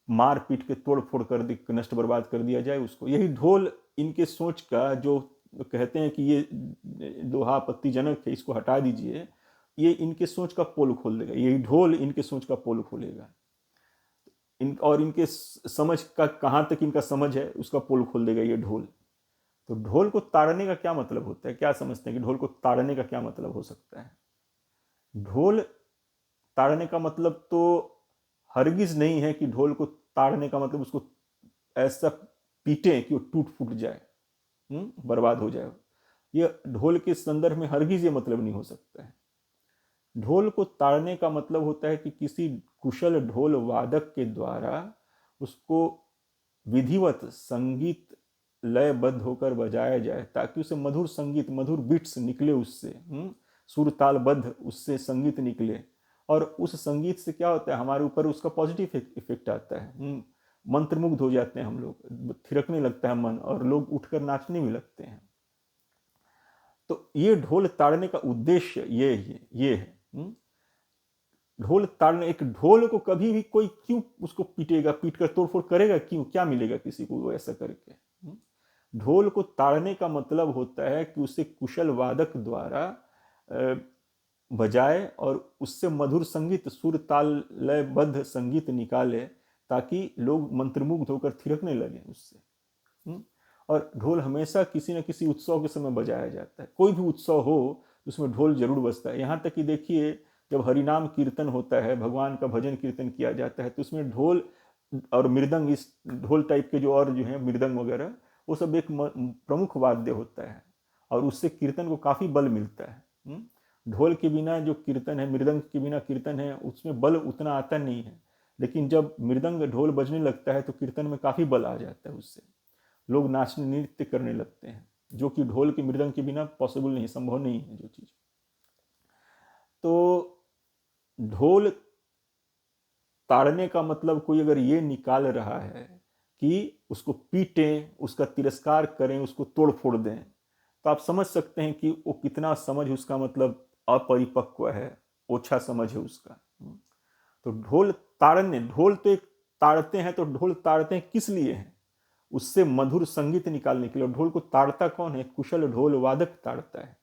मार पीट के तोड़ फोड़ कर नष्ट बर्बाद कर दिया जाए उसको? यही ढोल इनके सोच का, जो कहते हैं कि ये दोहा आपत्तिजनक है, इसको हटा दीजिए, ये इनके सोच का पोल खोल देगा। यही ढोल इनके सोच का पोल खोलेगा, और इनके समझ का, कहाँ तक इनका समझ है उसका पोल खोल देगा ये ढोल। तो ढोल को ताड़ने का क्या मतलब होता है? क्या समझते हैं कि ढोल को ताड़ने का क्या मतलब हो सकता है? ढोल ताड़ने का मतलब तो हरगिज नहीं है कि ढोल को ताड़ने का मतलब उसको ऐसा पीटे कि वो टूट फूट जाए, बर्बाद हो जाए। ये ढोल के संदर्भ में हरगिज ये मतलब नहीं हो सकता है। ढोल को ताड़ने का मतलब होता है कि किसी कुशल ढोल वादक के द्वारा उसको विधिवत संगीत लयबद्ध होकर बजाया जाए, ताकि उसे मधुर संगीत, मधुर बीट्स निकले उससे, सुर तालबद्ध उससे संगीत निकले। और उस संगीत से क्या होता है, हमारे ऊपर उसका पॉजिटिव इफेक्ट आता है। मंत्रमुग्ध हो जाते हैं हम लोग, थिरकने लगता है मन, और लोग उठकर नाचने भी लगते हैं। तो ये ढोल ताड़ने का उद्देश्य ये है। ढोल ताड़ने, एक ढोल को कभी भी कोई क्यों उसको पीटेगा, पीट कर तोड़फोड़ करेगा क्यों? क्या मिलेगा किसी को वो ऐसा करके? ढोल को ताड़ने का मतलब होता है कि उसे कुशल वादक द्वारा बजाए और उससे मधुर संगीत, सुर ताल लयबद्ध संगीत निकाले, ताकि लोग मंत्रमुग्ध होकर थिरकने लगे उससे। और ढोल हमेशा किसी न किसी उत्सव के समय बजाया जाता है। कोई भी उत्सव हो उसमें ढोल जरूर बजता है। यहाँ तक कि देखिए, जब हरिनाम कीर्तन होता है, भगवान का भजन कीर्तन किया जाता है, तो उसमें ढोल और मृदंग, इस ढोल टाइप के जो और जो है मृदंग वगैरह, वो सब एक प्रमुख वाद्य होता है, और उससे कीर्तन को काफ़ी बल मिलता है। ढोल के बिना जो कीर्तन है, मृदंग के बिना कीर्तन है, उसमें बल उतना आता नहीं है। लेकिन जब मृदंग ढोल बजने लगता है तो कीर्तन में काफ़ी बल आ जाता है, उससे लोग नाचने नृत्य करने लगते हैं, जो कि ढोल के मृदंग के बिना पॉसिबल नहीं, संभव नहीं है जो चीज़। तो ढोल ताड़ने का मतलब कोई अगर ये निकाल रहा है कि उसको पीटें, उसका तिरस्कार करें, उसको तोड़ फोड़ दें, तो आप समझ सकते हैं कि वो कितना समझ, उसका मतलब अपरिपक्व है, ओछा समझ है उसका। तो ढोल ताड़ने, ढोल तो एक ताड़ते हैं, तो ढोल ताड़ते हैं किस लिए हैं? उससे मधुर संगीत निकालने के लिए। ढोल को ताड़ता कौन है? कुशल ढोल वादक ताड़ता है,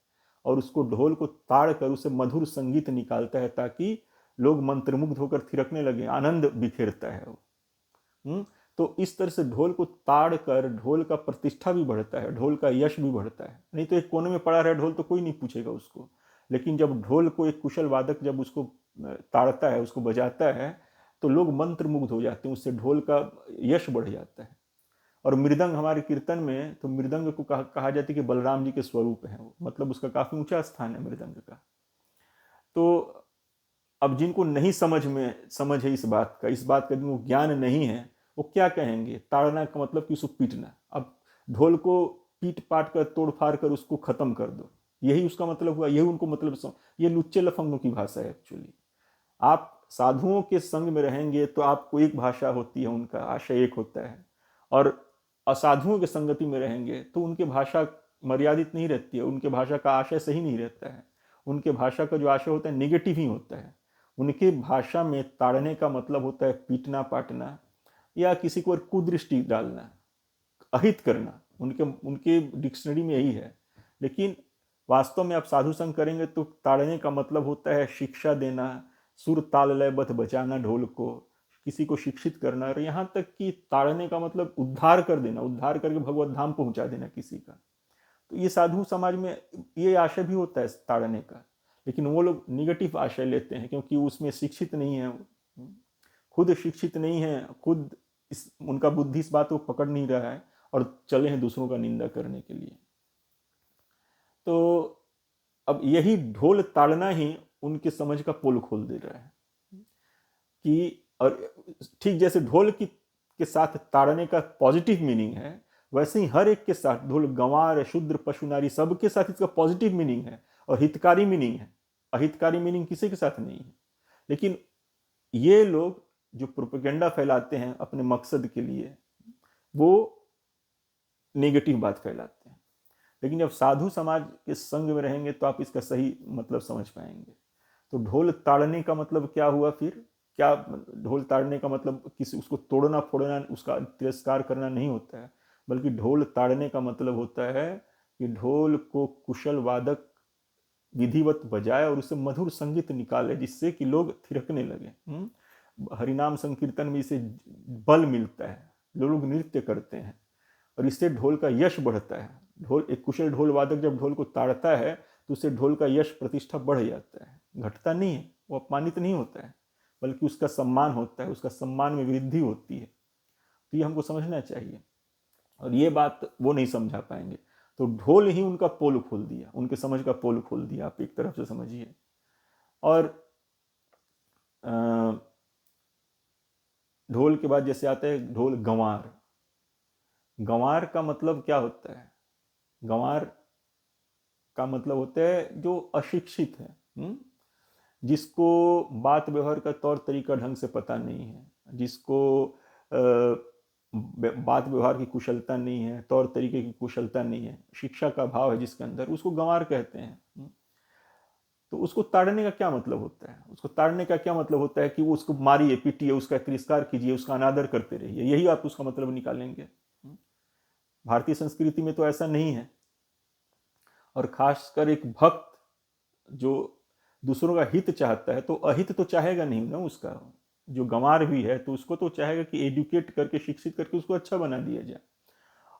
और उसको ढोल को ताड़ कर उसे मधुर संगीत निकालता है, ताकि लोग मंत्रमुग्ध होकर थिरकने लगे, आनंद बिखेरता है वो। तो इस तरह से ढोल को ताड़ कर ढोल का प्रतिष्ठा भी बढ़ता है, ढोल का यश भी बढ़ता है। नहीं तो एक कोने में पड़ा रहा ढोल तो कोई नहीं पूछेगा उसको। लेकिन जब ढोल को एक कुशल वादक जब उसको ताड़ता है, उसको बजाता है, तो लोग मंत्रमुग्ध हो जाते हैं, उससे ढोल का यश बढ़ जाता है। और मृदंग हमारे कीर्तन में, तो मृदंग को कहा जाता है कि बलराम जी के स्वरूप है वो, मतलब उसका काफ़ी ऊंचा स्थान है मृदंग का। तो अब जिनको नहीं समझ है इस बात का जिनको ज्ञान नहीं है, वो क्या कहेंगे? ताड़ना का मतलब कि उसको पीटना। अब ढोल को पीट पाट कर, तोड़ फाड़ कर उसको खत्म कर दो, यही उसका मतलब हुआ, यही उनको मतलब ये लुच्चे लफंगों की भाषा है एक्चुअली। आप साधुओं के संग में रहेंगे तो आपको एक भाषा होती है, उनका आशय एक होता है, और असाधुओं के संगति में रहेंगे तो उनके भाषा मर्यादित नहीं रहती है, उनके भाषा का आशय सही नहीं रहता है, उनके भाषा का जो आशय होता है नेगेटिव ही होता है। उनके भाषा में ताड़ने का मतलब होता है पीटना पाटना या किसी को कुदृष्टि डालना, अहित करना, उनके उनके डिक्शनरी में यही है। लेकिन वास्तव में आप साधु संग करेंगे तो ताड़ने का मतलब होता है शिक्षा देना, सुर ताल लयबद्ध बजाना ढोल को, किसी को शिक्षित करना, और यहाँ तक कि ताड़ने का मतलब उद्धार कर देना, उद्धार करके भगवत धाम पहुंचा देना किसी का। तो ये साधु समाज में ये आशय भी होता है ताड़ने का, लेकिन वो लोग निगेटिव आशय लेते हैं क्योंकि उसमें शिक्षित नहीं है, खुद शिक्षित नहीं है, खुद उनका बुद्धि इस बात को पकड़ नहीं रहा है और चले हैं दूसरों का निंदा करने के लिए। तो अब यही ढोल ताड़ना ही उनके समझ का पोल खोल दे रहा है कि, और ठीक जैसे ढोल के साथ ताड़ने का पॉजिटिव मीनिंग है, वैसे ही हर एक के साथ ढोल गंवार शूद्र पशु नारी सबके साथ इसका पॉजिटिव मीनिंग है और हितकारी मीनिंग है। अहितकारी मीनिंग किसी के साथ नहीं है। लेकिन ये लोग जो प्रोपेगेंडा फैलाते हैं अपने मकसद के लिए, वो नेगेटिव बात फैलाते हैं। लेकिन जब साधु समाज के संग में रहेंगे तो आप इसका सही मतलब समझ पाएंगे। तो ढोल ताड़ने का मतलब क्या हुआ फिर? क्या ढोल ताड़ने का मतलब किसी उसको तोड़ना फोड़ना, उसका तिरस्कार करना नहीं होता है, बल्कि ढोल ताड़ने का मतलब होता है कि ढोल को कुशल वादक विधिवत बजाए और उससे मधुर संगीत निकाले जिससे कि लोग थिरकने लगे। हरिनाम संकीर्तन में इसे बल मिलता है, लोग नृत्य करते हैं और इससे ढोल का यश बढ़ता है। एक कुशल ढोल वादक जब ढोल को ताड़ता है तो उससे ढोल का यश प्रतिष्ठा बढ़ जाता है, घटता नहीं है, वो अपमानित नहीं होता है, बल्कि उसका सम्मान होता है, उसका सम्मान में वृद्धि होती है। तो ये हमको समझना चाहिए, और ये बात वो नहीं समझा पाएंगे। तो ढोल ही उनका पोल खोल दिया, उनके समझ का पोल खोल दिया, आप एक तरफ से समझिए। और ढोल के बाद जैसे आता है ढोल गंवार। गंवार का मतलब क्या होता है? गंवार का मतलब होता है जो अशिक्षित है, जिसको बात व्यवहार का तौर तरीका ढंग से पता नहीं है, जिसको बात व्यवहार की कुशलता नहीं है, तौर तरीके की कुशलता नहीं है, शिक्षा का भाव है जिसके अंदर, उसको गंवार कहते हैं। तो उसको ताड़ने का क्या मतलब होता है? उसको ताड़ने का क्या मतलब होता है कि वो उसको मारिए पीटिए, उसका तिरस्कार कीजिए, उसका अनादर करते रहिए, यही आप उसका मतलब निकालेंगे। भारतीय संस्कृति में तो ऐसा नहीं है। और खासकर एक भक्त जो दूसरों का हित चाहता है तो अहित तो चाहेगा नहीं ना उसका। जो गंवार भी है तो उसको तो चाहेगा कि एजुकेट करके, शिक्षित करके उसको अच्छा बना दिया जाए।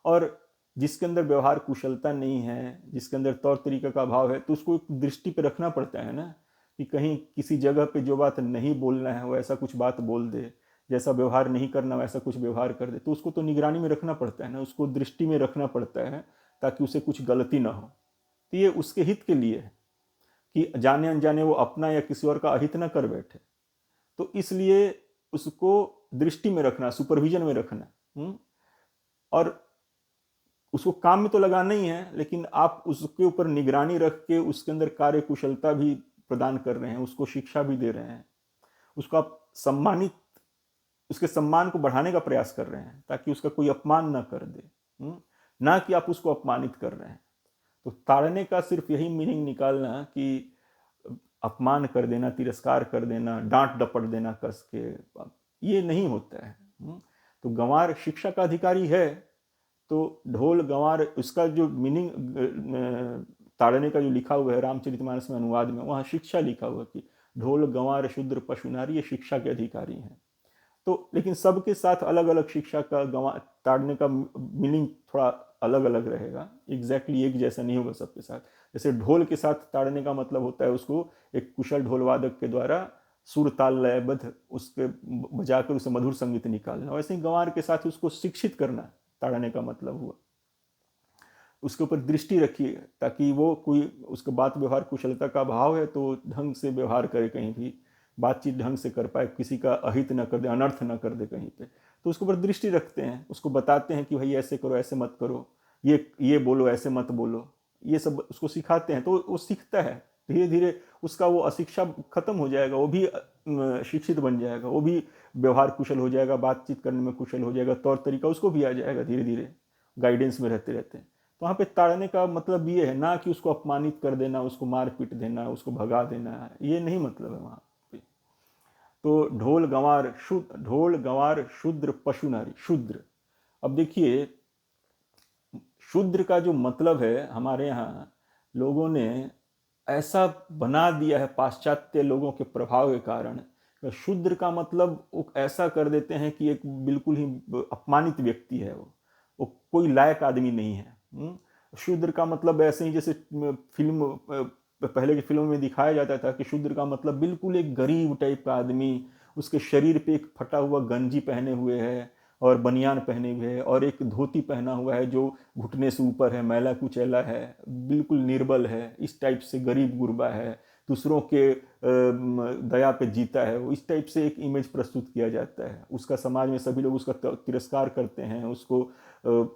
और जिसके अंदर व्यवहार कुशलता नहीं है, जिसके अंदर तौर तरीका का अभाव है, तो उसको एक दृष्टि पे रखना पड़ता है ना, कि कहीं किसी जगह पे जो बात नहीं बोलना है वो ऐसा कुछ बात बोल दे, जैसा व्यवहार नहीं करना वैसा कुछ व्यवहार कर दे, तो उसको तो निगरानी में रखना पड़ता है ना, उसको दृष्टि में रखना पड़ता है ताकि उसे कुछ गलती ना हो। तो ये उसके हित के लिए है कि जाने अनजाने वो अपना या किसी और का अहित ना कर बैठे। तो इसलिए उसको दृष्टि में रखना, सुपरविजन में रखना, और उसको काम में तो लगाना ही है, लेकिन आप उसके ऊपर निगरानी रख के उसके अंदर कार्य कुशलता भी प्रदान कर रहे हैं, उसको शिक्षा भी दे रहे हैं, उसको आप सम्मानित, उसके सम्मान को बढ़ाने का प्रयास कर रहे हैं ताकि उसका कोई अपमान ना कर दे, ना कि आप उसको अपमानित कर रहे हैं। तो ताड़ने का सिर्फ यही मीनिंग निकालना कि अपमान कर देना, तिरस्कार कर देना, डांट डपट देना कस के, ये नहीं होता है। तो गंवार शिक्षा का अधिकारी है, तो ढोल गंवार, उसका जो मीनिंग ताड़ने का जो लिखा हुआ है रामचरितमानस में अनुवाद में, वहाँ शिक्षा लिखा हुआ कि ढोल गंवार शूद्र पशु नारी, ये शिक्षा के अधिकारी हैं। तो लेकिन सबके साथ अलग अलग शिक्षा का ताड़ने का मीनिंग थोड़ा अलग अलग रहेगा, एग्जैक्टली एक जैसा नहीं होगा सबके साथ। जैसे ढोल के साथ ताड़ने का मतलब होता है उसको एक कुशल ढोल वादक के द्वारा सुर ताल लयबद्ध उसके बजाकर उसे मधुर संगीत निकालना, वैसे ही गंवार के साथ उसको शिक्षित करना ताड़ने का मतलब हुआ। उसके ऊपर दृष्टि रखिए ताकि वो कोई उसका बात व्यवहार कुशलता का भाव है तो ढंग से व्यवहार करे, कहीं भी बातचीत ढंग से कर पाए, किसी का अहित न कर दे, अनर्थ न कर दे कहीं पे। तो उसके ऊपर दृष्टि रखते हैं, उसको बताते हैं कि भाई ऐसे करो, ऐसे मत करो, ये बोलो, ऐसे मत बोलो, ये सब उसको सिखाते हैं तो वो सीखता है, धीरे धीरे उसका वो अशिक्षा खत्म हो जाएगा, वो भी शिक्षित बन जाएगा, वो भी व्यवहार कुशल हो जाएगा, बातचीत करने में कुशल हो जाएगा, तौर तरीका उसको भी आ जाएगा धीरे धीरे गाइडेंस में रहते रहते। तो वहाँ पे ताड़ने का मतलब ये है ना कि उसको अपमानित कर देना, उसको मार पीट देना, उसको भगा देना, ये नहीं मतलब है वहाँ पे। तो ढोल गंवार शूद्र पशु नारी, शूद्र। अब देखिए शूद्र का जो मतलब है हमारे यहाँ लोगों ने ऐसा बना दिया है पाश्चात्य लोगों के प्रभाव के कारण, शूद्र का मतलब वो ऐसा कर देते हैं कि एक बिल्कुल ही अपमानित व्यक्ति है, वो कोई लायक आदमी नहीं है। शूद्र का मतलब ऐसे ही जैसे फिल्म पहले की फिल्मों में दिखाया जाता था कि शूद्र का मतलब बिल्कुल एक गरीब टाइप का आदमी, उसके शरीर पे एक फटा हुआ गंजी पहने हुए है और बनियान पहने हुए है और एक धोती पहना हुआ है जो घुटने से ऊपर है, मैला कुचैला है, बिल्कुल निर्बल है, इस टाइप से गरीब गुरबा है, दूसरों के दया पे जीता है, वो इस टाइप से एक इमेज प्रस्तुत किया जाता है उसका। समाज में सभी लोग उसका तिरस्कार करते हैं, उसको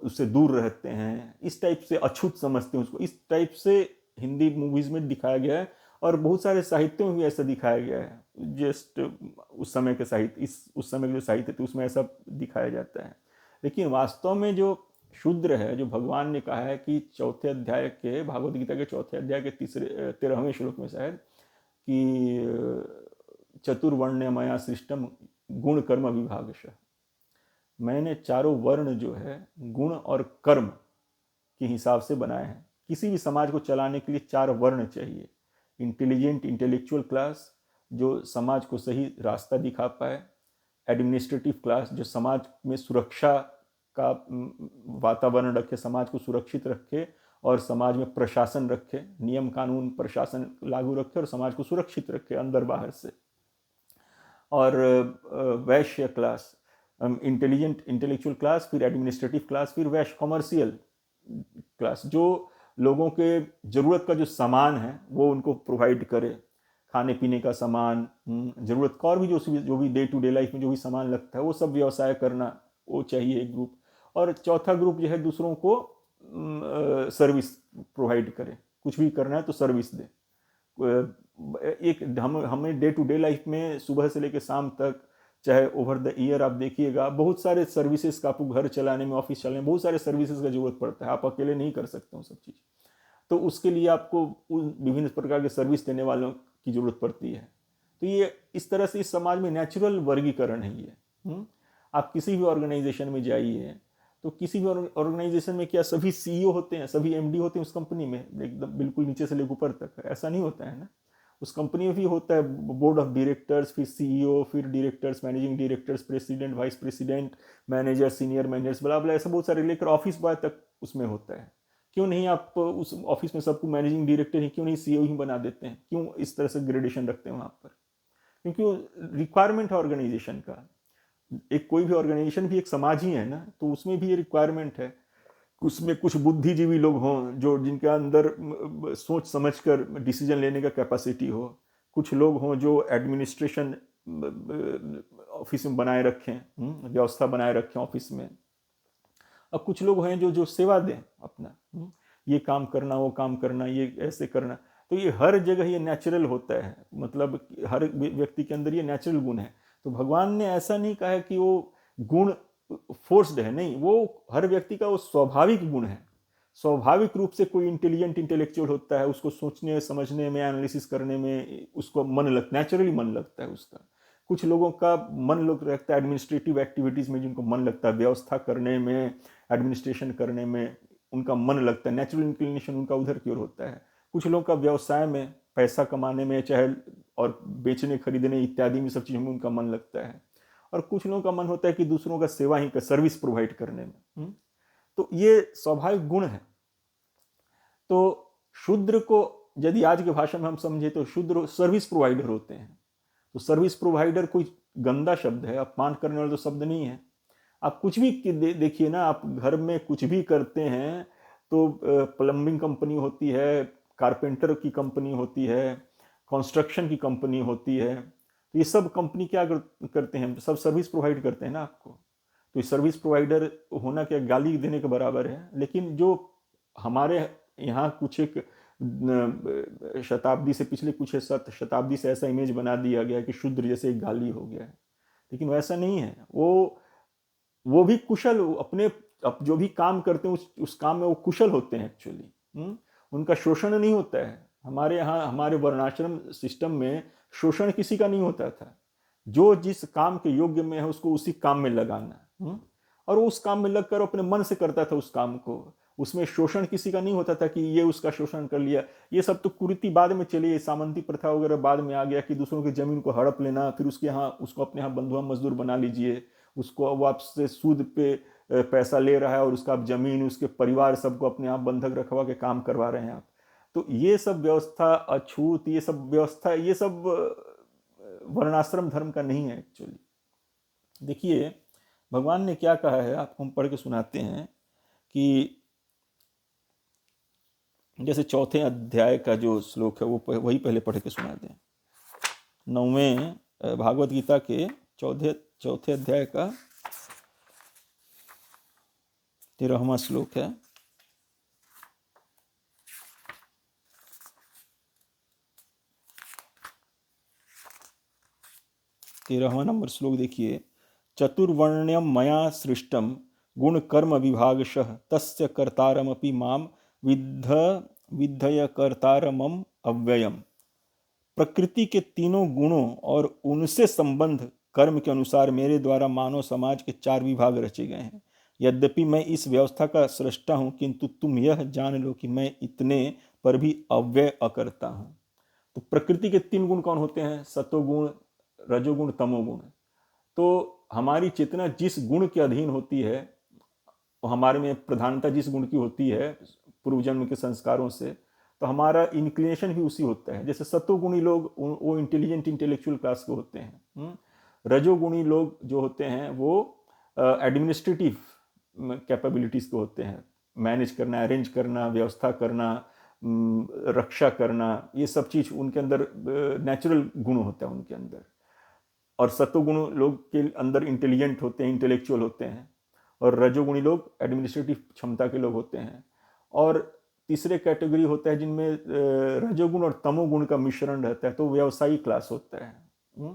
उससे दूर रहते हैं, इस टाइप से अछूत समझते हैं उसको, इस टाइप से हिंदी मूवीज में दिखाया गया है और बहुत सारे साहित्यों में भी ऐसा दिखाया गया है। जस्ट उस समय के साहित्य, उस समय के जो साहित्य थे उसमें ऐसा दिखाया जाता है। लेकिन वास्तव में जो शूद्र है, जो भगवान ने कहा है कि चौथे अध्याय के, भागवत गीता के चौथे अध्याय के 13वें श्लोक में शायद, कि चतुर्वर्ण मया सृष्टम गुण कर्म विभागशः, मैंने चारों वर्ण जो है गुण और कर्म के हिसाब से बनाए हैं। किसी भी समाज को चलाने के लिए 4 वर्ण चाहिए। इंटेलिजेंट इंटेलेक्चुअल क्लास जो समाज को सही रास्ता दिखा पाए, एडमिनिस्ट्रेटिव क्लास जो समाज में सुरक्षा का वातावरण रखे, समाज को सुरक्षित रखे और समाज में प्रशासन रखे, नियम कानून प्रशासन लागू रखे और समाज को सुरक्षित रखे अंदर बाहर से। और वैश्य क्लास, इंटेलिजेंट इंटेलेक्चुअल क्लास, फिर एडमिनिस्ट्रेटिव क्लास, फिर वैश्य कमर्शियल क्लास जो लोगों के ज़रूरत का जो सामान है वो उनको प्रोवाइड करे, खाने पीने का सामान, ज़रूरत का और भी जो भी डे टू डे लाइफ में जो भी सामान लगता है वो सब व्यवसाय करना, वो चाहिए एक ग्रुप। और चौथा ग्रुप जो है दूसरों को सर्विस प्रोवाइड करे, कुछ भी करना है तो सर्विस दे। एक हमें डे टू डे लाइफ में सुबह से लेकर शाम तक, चाहे ओवर द ईयर आप देखिएगा, बहुत सारे सर्विसेज का आपको घर चलाने में, ऑफिस चलाने में बहुत सारे सर्विसेज का जरूरत पड़ता है, आप अकेले नहीं कर सकते वो सब चीज़। तो उसके लिए आपको विभिन्न प्रकार के सर्विस देने वालों की जरूरत पड़ती है। तो ये इस तरह से इस समाज में नेचुरल वर्गीकरण है ये। आप किसी भी ऑर्गेनाइजेशन में जाइए तो किसी भी ऑर्गेनाइजेशन में क्या सभी सीईओ होते हैं, सभी एमडी होते हैं उस कंपनी में, एकदम बिल्कुल नीचे से लेकर ऊपर तक? ऐसा नहीं होता है ना। उस कंपनी में भी होता है बोर्ड ऑफ डायरेक्टर्स, फिर सीईओ, फिर directors, managing directors, president, vice president, manager, senior managers, बला बला, ऐसा बहुत सारे लेकर ऑफिस बॉय तक उसमें होता है। क्यों नहीं आप उस ऑफिस में सबको मैनेजिंग डायरेक्टर ही क्यों नहीं सीईओ ही बना देते हैं? क्यों इस तरह से ग्रेडेशन रखते हैं वहाँ पर? क्योंकि वो रिक्वायरमेंट है ऑर्गेनाइजेशन का। एक कोई भी ऑर्गेनाइजेशन भी एक समाज ही है ना, तो उसमें भी ये रिक्वायरमेंट है। उसमें कुछ बुद्धिजीवी लोग हों जो जिनके अंदर सोच समझकर डिसीजन लेने का कैपेसिटी हो, कुछ लोग हों जो एडमिनिस्ट्रेशन ऑफिस में बनाए रखें, व्यवस्था बनाए रखें ऑफिस में, और कुछ लोग हैं जो जो सेवा दें अपना, ये काम करना, वो काम करना, ये ऐसे करना। तो ये हर जगह ये नेचुरल होता है, मतलब हर व्यक्ति के अंदर ये नेचुरल गुण है। तो भगवान ने ऐसा नहीं कहा है कि वो गुण फोर्स्ड है, नहीं, वो हर व्यक्ति का वो स्वाभाविक गुण है। स्वाभाविक रूप से कोई इंटेलिजेंट इंटेलेक्चुअल होता है, उसको सोचने समझने में, एनालिसिस करने में उसको मन लगता है, नेचुरली मन लगता है उसका। कुछ लोगों का मन लग रहता है एडमिनिस्ट्रेटिव एक्टिविटीज़ में, जिनको मन लगता है व्यवस्था करने में, एडमिनिस्ट्रेशन करने में उनका मन लगता है, नेचुरल इंक्लिनेशन उनका उधर की ओर होता है। कुछ लोगों का व्यवसाय में, पैसा कमाने में, चाहे और बेचने खरीदने इत्यादि में, सब चीज़ों में उनका मन लगता है। और कुछ लोगों का मन होता है कि दूसरों का सेवा ही कर, सर्विस प्रोवाइड करने में। तो ये स्वाभाविक गुण है। तो शूद्र को यदि आज की भाषा में हम समझे तो शूद्र सर्विस प्रोवाइडर होते हैं। तो सर्विस प्रोवाइडर कोई गंदा शब्द है, अपमान करने वाला तो शब्द नहीं है। आप कुछ भी देखिए ना, आप घर में कुछ भी करते हैं तो प्लम्बिंग कंपनी होती है, कारपेंटर की कंपनी होती है, कंस्ट्रक्शन की कंपनी होती है, तो ये सब कंपनी क्या करते हैं? सब सर्विस प्रोवाइड करते हैं ना आपको। तो ये सर्विस प्रोवाइडर होना क्या गाली देने के बराबर है? लेकिन जो हमारे यहाँ कुछ एक शताब्दी से, पिछले कुछ शताब्दी से ऐसा इमेज बना दिया गया कि शूद्र जैसे एक गाली हो गया है, लेकिन वैसा नहीं है। वो भी कुशल, अपने जो भी काम करते हैं उस काम में वो कुशल होते हैं एक्चुअली। उनका शोषण नहीं होता है। हमारे यहाँ, हमारे वर्णाश्रम सिस्टम में शोषण किसी का नहीं होता था। जो जिस काम के योग्य में है उसको उसी काम में लगाना, और वो उस काम में लगकर अपने मन से करता था उस काम को। उसमें शोषण किसी का नहीं होता था कि ये उसका शोषण कर लिया। ये सब तो कुरीति बाद में चली, सामंती प्रथा वगैरह बाद में आ गया कि दूसरों की जमीन को हड़प लेना, फिर उसके यहाँ उसको अपने यहाँ बंधुआ मजदूर बना लीजिए, उसको वो आपसे सूद पे पैसा ले रहा है और उसका आप जमीन, उसके परिवार सबको अपने यहाँ बंधक रखवा के काम करवा रहे हैं आप। तो ये सब व्यवस्था अछूत, ये सब व्यवस्था, ये सब वर्णाश्रम धर्म का नहीं है एक्चुअली। देखिए भगवान ने क्या कहा है, आपको हम पढ़ के सुनाते हैं कि जैसे 4थे अध्याय का जो श्लोक है वो वही पहले पढ़ के सुना दें। 9वें भागवत गीता के 4थे अध्याय का 13वां श्लोक है। तेरहवां नंबर श्लोक देखिए। चतुर्वर्ण्यम मया सृष्टम गुण कर्म विभागशः तस्य कर्तारमपि माम विद्धय कर्तारमम अव्ययम। प्रकृति के तीनों गुणों और उनसे संबंध कर्म के अनुसार मेरे द्वारा मानव समाज के 4 विभाग रचे गए हैं। यद्यपि मैं इस व्यवस्था का सृष्टा हूं, किंतु तुम यह जान लो कि मैं इतने पर भी अव्यय अकर्ता हूं। तो प्रकृति के 3 गुण कौन होते हैं? सतोगुण, रजोगुण, तमोगुण। तो हमारी चेतना जिस गुण के अधीन होती है, हमारे में प्रधानता जिस गुण की होती है पूर्व जन्म के संस्कारों से, तो हमारा इंक्लिनेशन भी उसी होता है। जैसे सतोगुणी लोग वो इंटेलिजेंट, इंटेलेक्चुअल क्लास के होते हैं। रजोगुणी लोग जो होते हैं वो एडमिनिस्ट्रेटिव कैपेबिलिटीज के होते हैं, मैनेज करना, अरेंज करना, व्यवस्था करना, रक्षा करना, ये सब चीज उनके अंदर नेचुरल गुण होता है उनके अंदर। और सतोगुण लोग के अंदर इंटेलिजेंट होते हैं, इंटेलेक्चुअल होते हैं, और रजोगुणी लोग एडमिनिस्ट्रेटिव क्षमता के लोग होते हैं। और तीसरे कैटेगरी होता है जिनमें रजोगुण और तमोगुण का मिश्रण रहता है, तो व्यवसायी क्लास होता है।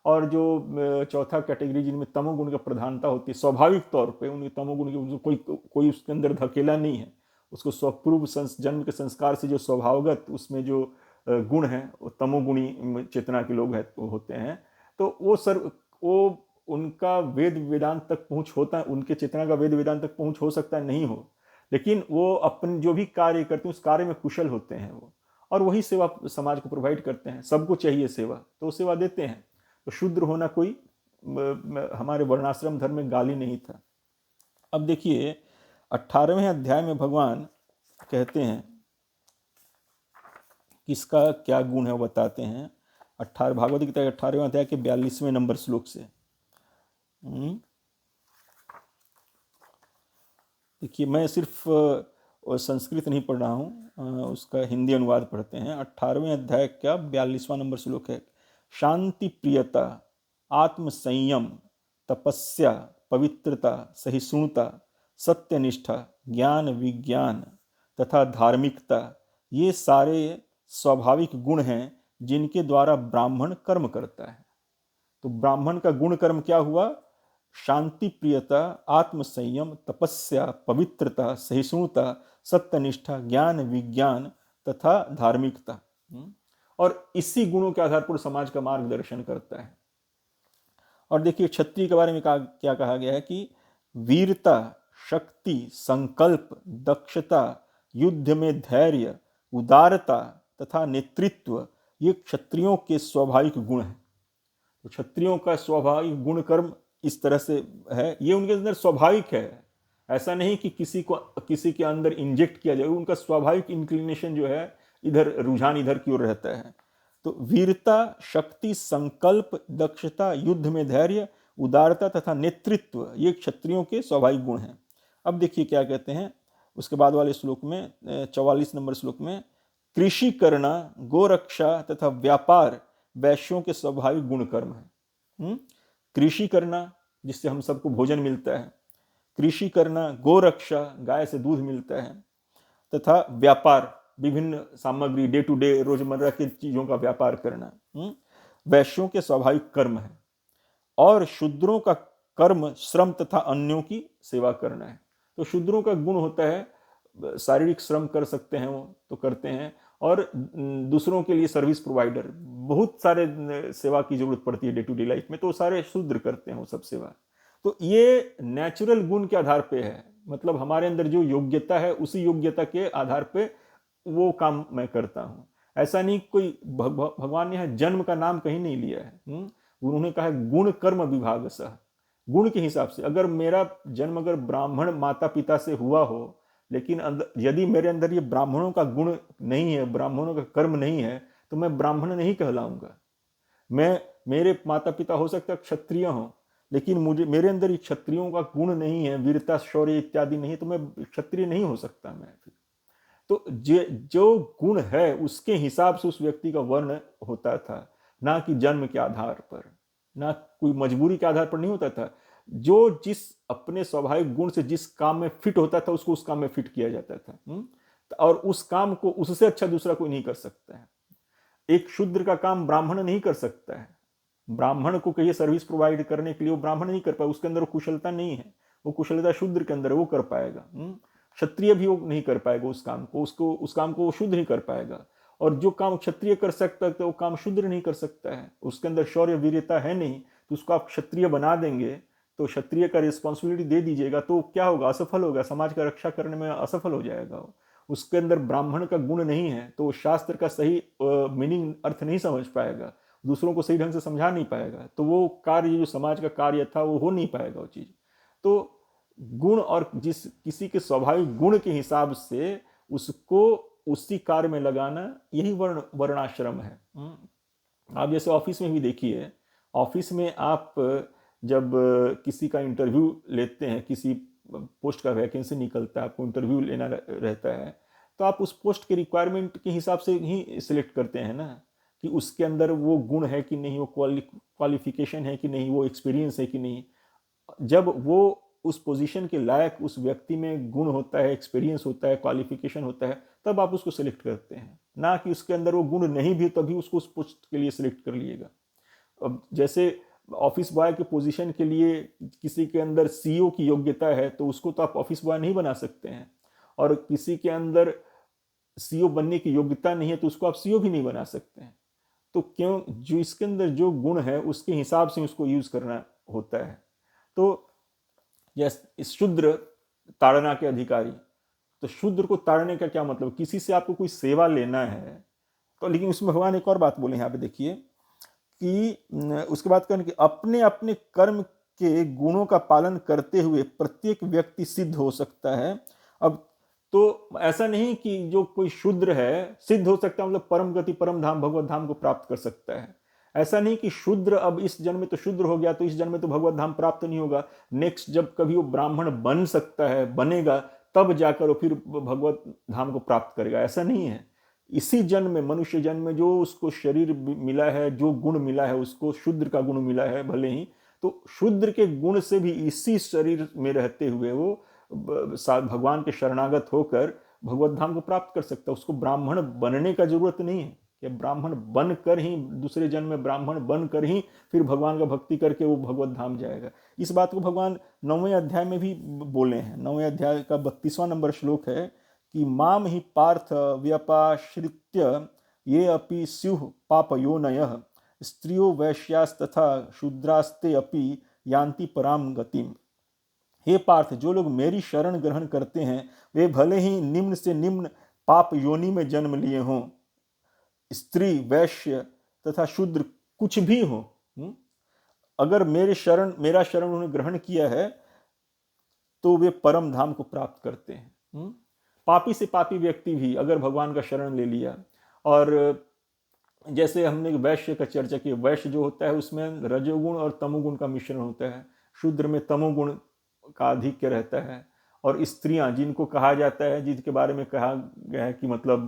और जो चौथा कैटेगरी जिनमें तमोगुण का प्रधानता होती है, स्वाभाविक तौर पे उनके तमोगुण के कोई उसके अंदर धकेला नहीं है, उसको स्वपूर्व जन्म के संस्कार से जो स्वभावगत उसमें जो गुण है वो तमोगुणी चेतना के लोग होते हैं। तो वो उनका वेद वेदांत तक पहुंच होता है, उनके चेतना का वेद वेदांत तक पहुंच हो सकता है, नहीं हो, लेकिन वो अपन जो भी कार्य करते हैं उस कार्य में कुशल होते हैं वो, और वही सेवा समाज को प्रोवाइड करते हैं। सबको चाहिए सेवा, तो वो सेवा देते हैं। तो शूद्र होना कोई हमारे वर्णाश्रम धर्म में गाली नहीं था। अब देखिए 18वें अध्याय में भगवान कहते हैं किसका क्या गुण है वो बताते हैं। 18 भागवत गीता के 18वें अध्याय के 42वें नंबर श्लोक से। देखिए मैं सिर्फ संस्कृत नहीं पढ़ रहा हूँ, उसका हिंदी अनुवाद पढ़ते हैं। 18वें अध्याय का 42वां नंबर श्लोक है। शांति प्रियता, आत्म संयम, तपस्या, पवित्रता, सहिष्णुता, सत्यनिष्ठा, ज्ञान विज्ञान तथा धार्मिकता, ये सारे स्वाभाविक गुण हैं जिनके द्वारा ब्राह्मण कर्म करता है। तो ब्राह्मण का गुण कर्म क्या हुआ? शांति प्रियता, आत्म संयम, तपस्या, पवित्रता, सहिष्णुता, सत्यनिष्ठा, ज्ञान विज्ञान तथा धार्मिकता। और इसी गुणों के आधार पर समाज का मार्गदर्शन करता है। और देखिए क्षत्रिय के बारे में क्या कहा गया है कि वीरता, शक्ति, संकल्प, दक्षता, युद्ध में धैर्य, उदारता तथा नेतृत्व, ये क्षत्रियों के स्वाभाविक गुण हैं। तो क्षत्रियों का स्वाभाविक गुण कर्म इस तरह से है, ये उनके अंदर स्वाभाविक है। ऐसा नहीं कि किसी के अंदर इंजेक्ट किया जाए, उनका स्वाभाविक इंक्लिनेशन जो है इधर, रुझान इधर की ओर रहता है। तो वीरता, शक्ति, संकल्प, दक्षता, युद्ध में धैर्य, उदारता तथा नेतृत्व, ये क्षत्रियों के स्वाभाविक गुण हैं। अब देखिए क्या कहते हैं उसके बाद वाले श्लोक में, 44 नंबर श्लोक में, कृषि करना, गोरक्षा तथा व्यापार वैश्यों के स्वाभाविक गुण कर्म है। कृषि करना जिससे हम सबको भोजन मिलता है, कृषि करना, गोरक्षा गाय से दूध मिलता है, तथा व्यापार, विभिन्न सामग्री, डे टू डे रोजमर्रा की चीजों का व्यापार करना वैश्यों के स्वाभाविक कर्म है। और शूद्रों का कर्म श्रम तथा अन्यों की सेवा करना है। तो शूद्रों का गुण होता है शारीरिक श्रम कर सकते हैं, वो तो करते हैं, और दूसरों के लिए सर्विस प्रोवाइडर, बहुत सारे सेवा की जरूरत पड़ती है डे टू डे लाइफ में, तो सारे शूद्र करते हैं वो सब सेवा। तो ये नेचुरल गुण के आधार पे है, मतलब हमारे अंदर जो योग्यता है उसी योग्यता के आधार पे वो काम मैं करता हूँ। ऐसा नहीं कोई भगवान ने जन्म का नाम कहीं नहीं लिया है। उन्होंने कहा है गुण कर्म विभाग सह, गुण के हिसाब से। अगर मेरा जन्म अगर ब्राह्मण माता पिता से हुआ हो, लेकिन यदि मेरे अंदर ये ब्राह्मणों का गुण नहीं है, ब्राह्मणों का कर्म नहीं है, तो मैं ब्राह्मण नहीं कहलाऊंगा। मेरे माता पिता हो सकता है क्षत्रिय हों, लेकिन मेरे अंदर ये क्षत्रियों का गुण नहीं है, वीरता शौर्य इत्यादि नहीं, तो मैं क्षत्रिय नहीं हो सकता मैं फिर। तो जो गुण है उसके हिसाब से उस व्यक्ति का वर्ण होता था, ना कि जन्म के आधार पर, ना कोई मजबूरी के आधार पर नहीं होता था। जो जिस अपने स्वाभाविक गुण से जिस काम में फिट होता था उसको उस काम में फिट किया जाता था। और उस काम को उससे अच्छा दूसरा कोई नहीं कर सकता है। एक शूद्र का काम ब्राह्मण नहीं कर सकता है। ब्राह्मण को कहिए सर्विस प्रोवाइड करने के लिए, वो ब्राह्मण नहीं कर पाए, उसके अंदर वो कुशलता नहीं है, वो कुशलता शूद्र के अंदर है, वो कर पाएगा। क्षत्रिय भी वो नहीं कर पाएगा उस काम को, उस काम को वो शूद्र नहीं कर पाएगा। और जो काम क्षत्रिय कर सकता है वो काम शूद्र नहीं कर सकता है, उसके अंदर शौर्य वीरता है नहीं, तो उसको आप क्षत्रिय बना देंगे, तो क्षत्रिय का रिस्पॉन्सिबिलिटी दे दीजिएगा, तो क्या होगा, असफल होगा, समाज का रक्षा करने में असफल हो जाएगा वो। उसके अंदर ब्राह्मण का गुण नहीं है, तो शास्त्र का सही मीनिंग अर्थ नहीं समझ पाएगा, दूसरों को सही ढंग से समझा नहीं पाएगा, तो वो कार्य जो समाज का कार्य था वो हो नहीं पाएगा वो चीज। तो गुण और जिस किसी के स्वाभाविक गुण के हिसाब से उसको उसी कार्य में लगाना, यही वर्णाश्रम है। आप जैसे ऑफिस में भी देखिए, ऑफिस में आप जब किसी का इंटरव्यू लेते हैं, किसी पोस्ट का वैकेंसी निकलता है, आपको इंटरव्यू लेना रहता है, तो आप उस पोस्ट के रिक्वायरमेंट के हिसाब से ही सिलेक्ट करते हैं ना, कि उसके अंदर वो गुण है कि नहीं, वो क्वालिफिकेशन है कि नहीं, वो एक्सपीरियंस है कि नहीं। जब वो उस पोजीशन के लायक उस व्यक्ति में गुण होता है, एक्सपीरियंस होता है, क्वालिफिकेशन होता है, तब आप उसको सिलेक्ट करते हैं, ना कि उसके अंदर वो गुण नहीं भी तभी उसको उस पोस्ट के लिए सिलेक्ट कर लीजिएगा। अब जैसे ऑफिस बॉय के पोजीशन के लिए किसी के अंदर सीईओ की योग्यता है, तो उसको तो आप ऑफिस बॉय नहीं बना सकते हैं, और किसी के अंदर सीईओ बनने की योग्यता नहीं है तो उसको आप सीईओ भी नहीं बना सकते हैं। तो क्यों, जो इसके अंदर जो गुण है उसके हिसाब से उसको यूज करना होता है। तो शूद्र ताड़ना के अधिकारी, तो शूद्र को ताड़ने का क्या मतलब, किसी से आपको कोई सेवा लेना है तो, लेकिन उसमें भगवान एक और बात बोले यहाँ पे देखिए कि उसके बाद कहने कि अपने अपने कर्म के गुणों का पालन करते हुए प्रत्येक व्यक्ति सिद्ध हो सकता है। अब तो ऐसा नहीं कि जो कोई शूद्र है सिद्ध हो सकता है, मतलब परम गति परम धाम भगवत धाम को प्राप्त कर सकता है। ऐसा नहीं कि शूद्र अब इस जन्म में तो शूद्र हो गया तो इस जन्म में तो भगवत धाम प्राप्त नहीं होगा, नेक्स्ट जब कभी वो ब्राह्मण बन सकता है, बनेगा, तब जाकर वो फिर भगवत धाम को प्राप्त करेगा, ऐसा नहीं है। इसी जन्म में, मनुष्य जन्म में जो उसको शरीर मिला है, जो गुण मिला है, उसको शूद्र का गुण मिला है भले ही, तो शूद्र के गुण से भी इसी शरीर में रहते हुए वो भगवान के शरणागत होकर भगवत धाम को प्राप्त कर सकता है। उसको ब्राह्मण बनने का जरूरत नहीं है, कि ब्राह्मण बनकर ही, दूसरे जन्म में ब्राह्मण बनकर ही फिर भगवान का भक्ति करके वो भगवत धाम जाएगा। इस बात को भगवान 9वें अध्याय में भी बोले हैं। 9वें अध्याय का 32वां नंबर श्लोक है कि माम ही पार्थ व्यपाश्रित्य ये अपि स्युः पापयोनयः स्त्रियो वैश्यास्तथा शूद्रास्ते अपि यान्ति पराम गतिम। हे पार्थ, जो लोग मेरी शरण ग्रहण करते हैं वे भले ही निम्न से निम्न पाप योनि में जन्म लिए हों, स्त्री वैश्य तथा शूद्र कुछ भी हो, अगर मेरा शरण उन्होंने ग्रहण किया है तो वे परम धाम को प्राप्त करते हैं। पापी से पापी व्यक्ति भी अगर भगवान का शरण ले लिया, और जैसे हमने वैश्य का चर्चा की, वैश्य जो होता है उसमें रजोगुण और तमोगुण का मिश्रण होता है, शूद्र में तमोगुण का आधिक्य रहता है, और स्त्रियां जिनको कहा जाता है, जिनके बारे में कहा गया है कि मतलब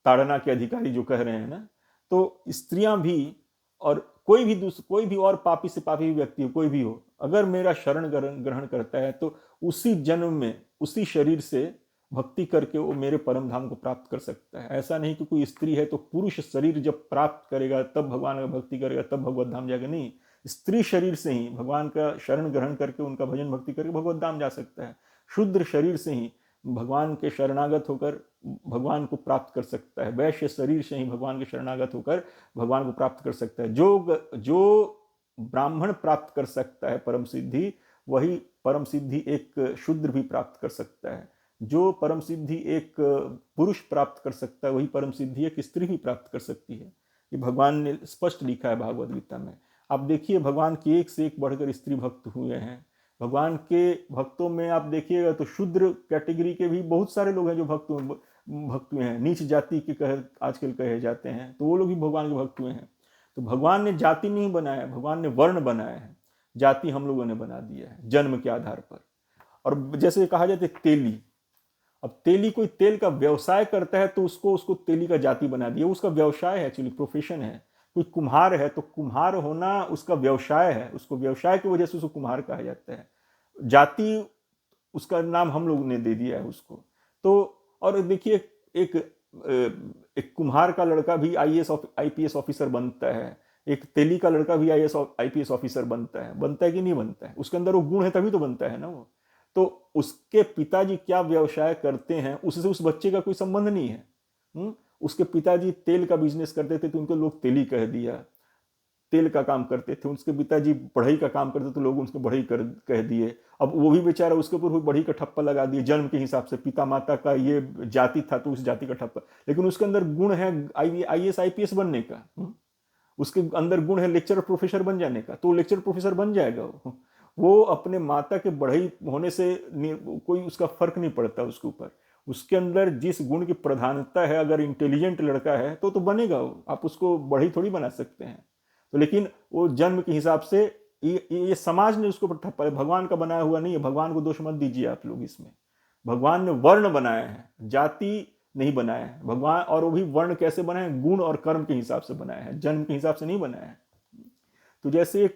ताड़ना के अधिकारी जो कह रहे हैं ना, तो स्त्रियां भी और कोई भी और पापी से पापी व्यक्ति हो, कोई भी हो, अगर मेरा शरण ग्रहण करता है तो उसी जन्म में उसी शरीर से भक्ति करके वो मेरे परम धाम को प्राप्त कर सकता है। ऐसा नहीं कि कोई स्त्री है तो पुरुष शरीर जब प्राप्त करेगा तब भगवान का भक्ति करेगा तब भगवत धाम जाएगा, नहीं, स्त्री शरीर से ही भगवान का शरण ग्रहण करके उनका भजन भक्ति करके भगवत धाम जा सकता है। शूद्र शरीर से ही भगवान के शरणागत होकर भगवान को प्राप्त कर सकता है। वैश्य शरीर से ही भगवान के शरणागत होकर भगवान को प्राप्त कर सकता है। जो ब्राह्मण प्राप्त कर सकता है परम सिद्धि, वही परम सिद्धि एक शूद्र भी प्राप्त कर सकता है। जो परम सिद्धि एक पुरुष प्राप्त कर सकता है, वही परम सिद्धि एक स्त्री भी प्राप्त कर सकती है। ये भगवान ने स्पष्ट लिखा है भागवत गीता में। आप देखिए भगवान के एक से एक बढ़कर स्त्री भक्त हुए हैं। भगवान के भक्तों में आप देखिएगा तो शूद्र कैटेगरी के भी बहुत सारे लोग हैं जो भक्त हुए हैं। नीच जाति के आजकल कहे जाते हैं, तो वो लोग भी भगवान के भक्त हुए हैं। तो भगवान ने जाति नहीं बनाया, भगवान ने वर्ण बनाया है। जाति हम लोगों ने बना दिया है जन्म के आधार पर। और जैसे कहा जाता है तेली, अब तेली कोई तेल का व्यवसाय करता है तो उसको तेली का जाति बना दिया, उसका व्यवसाय है, एक्चुअली प्रोफेशन है। कोई कुम्हार है तो कुम्हार होना उसका व्यवसाय है, उसको व्यवसाय की वजह से उसको कुम्हार कहा जाता है। जाति उसका नाम हम लोग ने दे दिया है उसको। तो और देखिए एक कुम्हार का लड़का भी IAS ऑफिसर बनता है, एक तेली का लड़का भी IPS ऑफिसर बनता है कि नहीं बनता है? उसके अंदर वो गुण है तभी तो बनता है ना वो। तो उसके पिताजी क्या व्यवसाय करते हैं उससे उस बच्चे का कोई संबंध नहीं है। उसके पिताजी तेल का बिजनेस करते थे तो उनको लोग तेली कह दिया, तेल का काम करते थे। उसके पिताजी बढ़ई का काम करते तो लोग उसको बढ़ई कह दिए। अब वो भी बेचारा उसके ऊपर बढ़ई का ठप्पा लगा दिए जन्म के हिसाब से, पिता माता का ये जाति था तो उस जाति का ठप्पा। लेकिन उसके अंदर गुण है IAS IPS बनने का, उसके अंदर गुण है लेक्चरर प्रोफेसर बन जाने का, तो लेक्चरर प्रोफेसर बन जाएगा। वो अपने माता के बढ़ई होने से कोई उसका फर्क नहीं पड़ता उसके ऊपर। उसके अंदर जिस गुण की प्रधानता है, अगर इंटेलिजेंट लड़का है तो बनेगा वो, आप उसको बढ़ई थोड़ी बना सकते हैं। तो लेकिन वो जन्म के हिसाब से ये समाज ने उसको ठप्पा, भगवान का बनाया हुआ नहीं है। भगवान को दोष मत दीजिए आप लोग इसमें। भगवान ने वर्ण बनाया है, जाति नहीं बनाया है भगवान। और वो भी वर्ण कैसे बनाया है? गुण और कर्म के हिसाब से बनाया है, जन्म के हिसाब से नहीं बनाया है। तो जैसे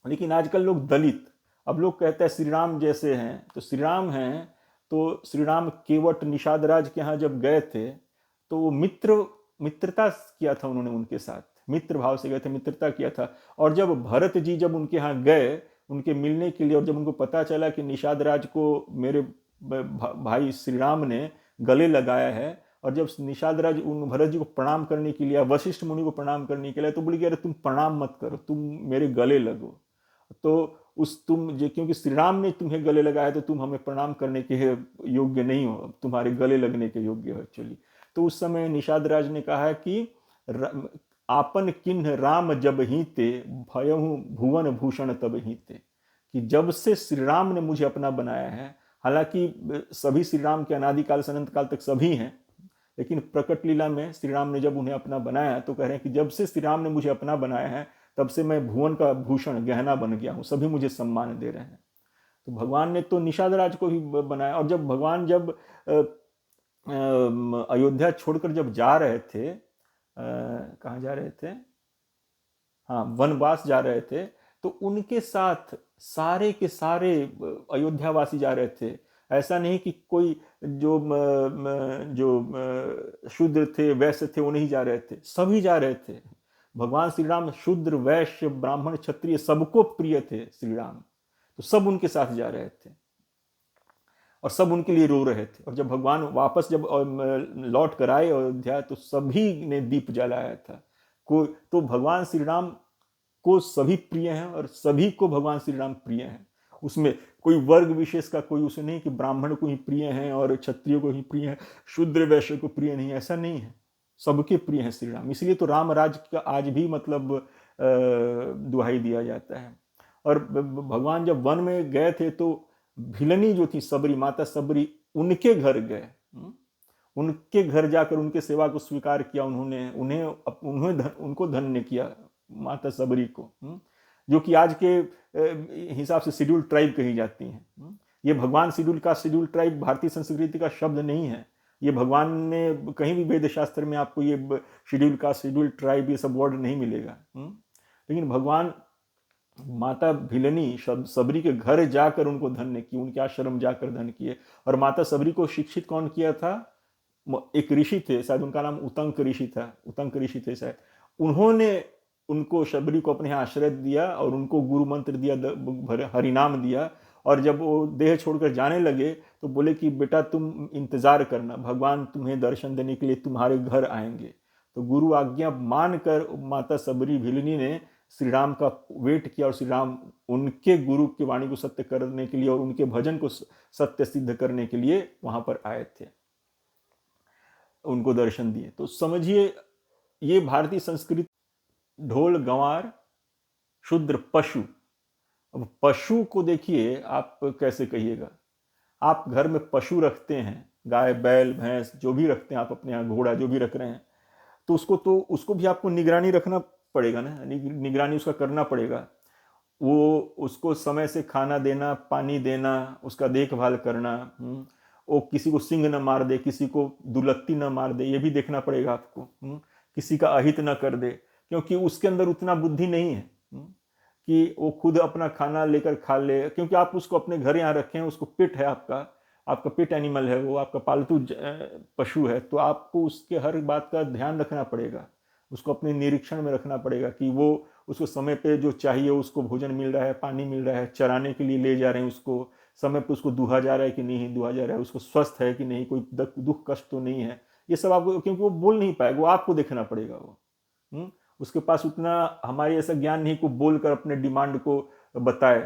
लेकिन आजकल लोग दलित, अब लोग कहते हैं श्री राम जैसे हैं, तो श्री राम हैं तो श्री राम केवट निषाद राज के यहाँ जब गए थे तो वो मित्रता किया था उन्होंने, उनके साथ मित्र भाव से गए थे, मित्रता किया था। और जब भरत जी जब उनके यहाँ गए उनके मिलने के लिए, और जब उनको पता चला कि निषाद राज को मेरे भाई श्री राम ने गले लगाया है, और जब निषाद राज उन भरत जी को प्रणाम करने के लिए, वशिष्ठ मुनि को प्रणाम करने के लिए, तो बोले कि अरे तुम प्रणाम मत करो, तुम मेरे गले लगो। तो क्योंकि श्री राम ने तुम्हें गले लगाया तो तुम हमें प्रणाम करने के योग्य नहीं हो, तुम्हारे गले लगने के योग्य हो एक्चुअली। तो उस समय निषाद राज ने कहा कि आपन किन्ह राम जब हीते भयहु भुवन भूषण तब हीते, कि जब से श्री राम ने मुझे अपना बनाया है, हालांकि सभी श्री राम के अनादिकाल से अनंत काल तक सभी हैं, लेकिन प्रकट लीला में श्री राम ने जब उन्हें अपना बनाया तो कह रहे हैं कि जब से श्री राम ने मुझे अपना बनाया है तब से मैं भुवन का भूषण गहना बन गया हूँ, सभी मुझे सम्मान दे रहे हैं। तो भगवान ने तो निषाद राज को भी बनाया। और जब भगवान जब अयोध्या छोड़कर जब जा रहे थे, कहाँ जा रहे थे, हाँ वनवास जा रहे थे, तो उनके साथ सारे के सारे अयोध्यावासी जा रहे थे। ऐसा नहीं कि कोई जो शूद्र थे वैश्य थे वो नहीं जा रहे थे, सभी जा रहे थे। भगवान श्री राम शूद्र वैश्य ब्राह्मण क्षत्रिय सबको प्रिय थे श्री राम, तो सब उनके साथ जा रहे थे और सब उनके लिए रो रहे थे। और जब भगवान वापस जब लौट कर आए अयोध्या तो सभी ने दीप जलाया था। तो भगवान श्री राम को सभी प्रिय हैं और सभी को भगवान श्री राम प्रिय हैं। उसमें कोई वर्ग विशेष का कोई उसे नहीं कि ब्राह्मण को ही प्रिय हैं और क्षत्रिय को ही प्रिय हैं, शूद्र वैश्य को प्रिय नहीं, ऐसा नहीं है, सबके प्रिय हैं श्री राम। इसलिए तो राम राज का आज भी मतलब दुहाई दिया जाता है। और भगवान जब वन में गए थे तो भिलनी जो थी सबरी, माता सबरी, उनके घर गए, उनके घर जाकर उनके सेवा को स्वीकार किया उन्होंने, उनको धन्य किया माता सबरी को, जो कि आज के हिसाब से शेड्यूल ट्राइब कही जाती हैं। ये भगवान शेड्यूल कास्ट शेड्यूल ट्राइब भारतीय संस्कृति का शब्द नहीं है। ये भगवान ने कहीं भी वेद शास्त्र में आपको ये शेड्यूल कास्ट शेड्यूल ट्राइब ये सब वर्ड नहीं मिलेगा। लेकिन भगवान माता भिलनी सबरी के घर जाकर उनको धन्य की, उनके आश्रम जाकर धन्य किए। और माता सबरी को शिक्षित कौन किया था? एक ऋषि थे, शायद उनका नाम उतंक ऋषि था, उतंक ऋषि थे शायद। उन्होंने उनको, शबरी को अपने यहाँ आश्रय दिया और उनको गुरु मंत्र दिया, हरिनाम दिया। और जब वो देह छोड़कर जाने लगे तो बोले कि बेटा तुम इंतजार करना, भगवान तुम्हें दर्शन देने के लिए तुम्हारे घर आएंगे। तो गुरु आज्ञा मानकर माता सबरी भिलनी ने श्री राम का वेट किया, और श्री राम उनके गुरु की वाणी को सत्य करने के लिए और उनके भजन को सत्य सिद्ध करने के लिए वहां पर आए थे, उनको दर्शन दिए। तो समझिए ये भारतीय संस्कृति, ढोल गंवार शूद्र पशु। अब पशु को देखिए आप कैसे कहिएगा, आप घर में पशु रखते हैं, गाय बैल भैंस जो भी रखते हैं आप अपने यहाँ, घोड़ा जो भी रख रहे हैं, तो उसको भी आपको निगरानी रखना पड़ेगा ना, निगरानी उसका करना पड़ेगा। वो उसको समय से खाना देना, पानी देना, उसका देखभाल करना, वो किसी को सींग न मार दे, किसी को दुलत्ती न मार दे, ये भी देखना पड़ेगा आपको। किसी का अहित न कर दे, क्योंकि उसके अंदर उतना बुद्धि नहीं है कि वो खुद अपना खाना लेकर खा ले, क्योंकि आप उसको अपने घर यहाँ रखे हैं, उसको पेट है आपका पेट एनिमल है, वो आपका पालतू पशु है। तो आपको उसके हर बात का ध्यान रखना पड़ेगा, उसको अपने निरीक्षण में रखना पड़ेगा कि वो उसको समय पे जो चाहिए उसको भोजन मिल रहा है, पानी मिल रहा है, चराने के लिए ले जा रहे हैं उसको, समय पे उसको दुहा जा रहा है कि नहीं दुहा जा रहा है, उसको स्वस्थ है कि नहीं, कोई दुख कष्ट तो नहीं है। ये सब आपको, क्योंकि वो बोल नहीं पाएगा, वो आपको देखना पड़ेगा। वो उसके पास उतना हमारे ऐसा ज्ञान नहीं को बोलकर अपने डिमांड को बताए।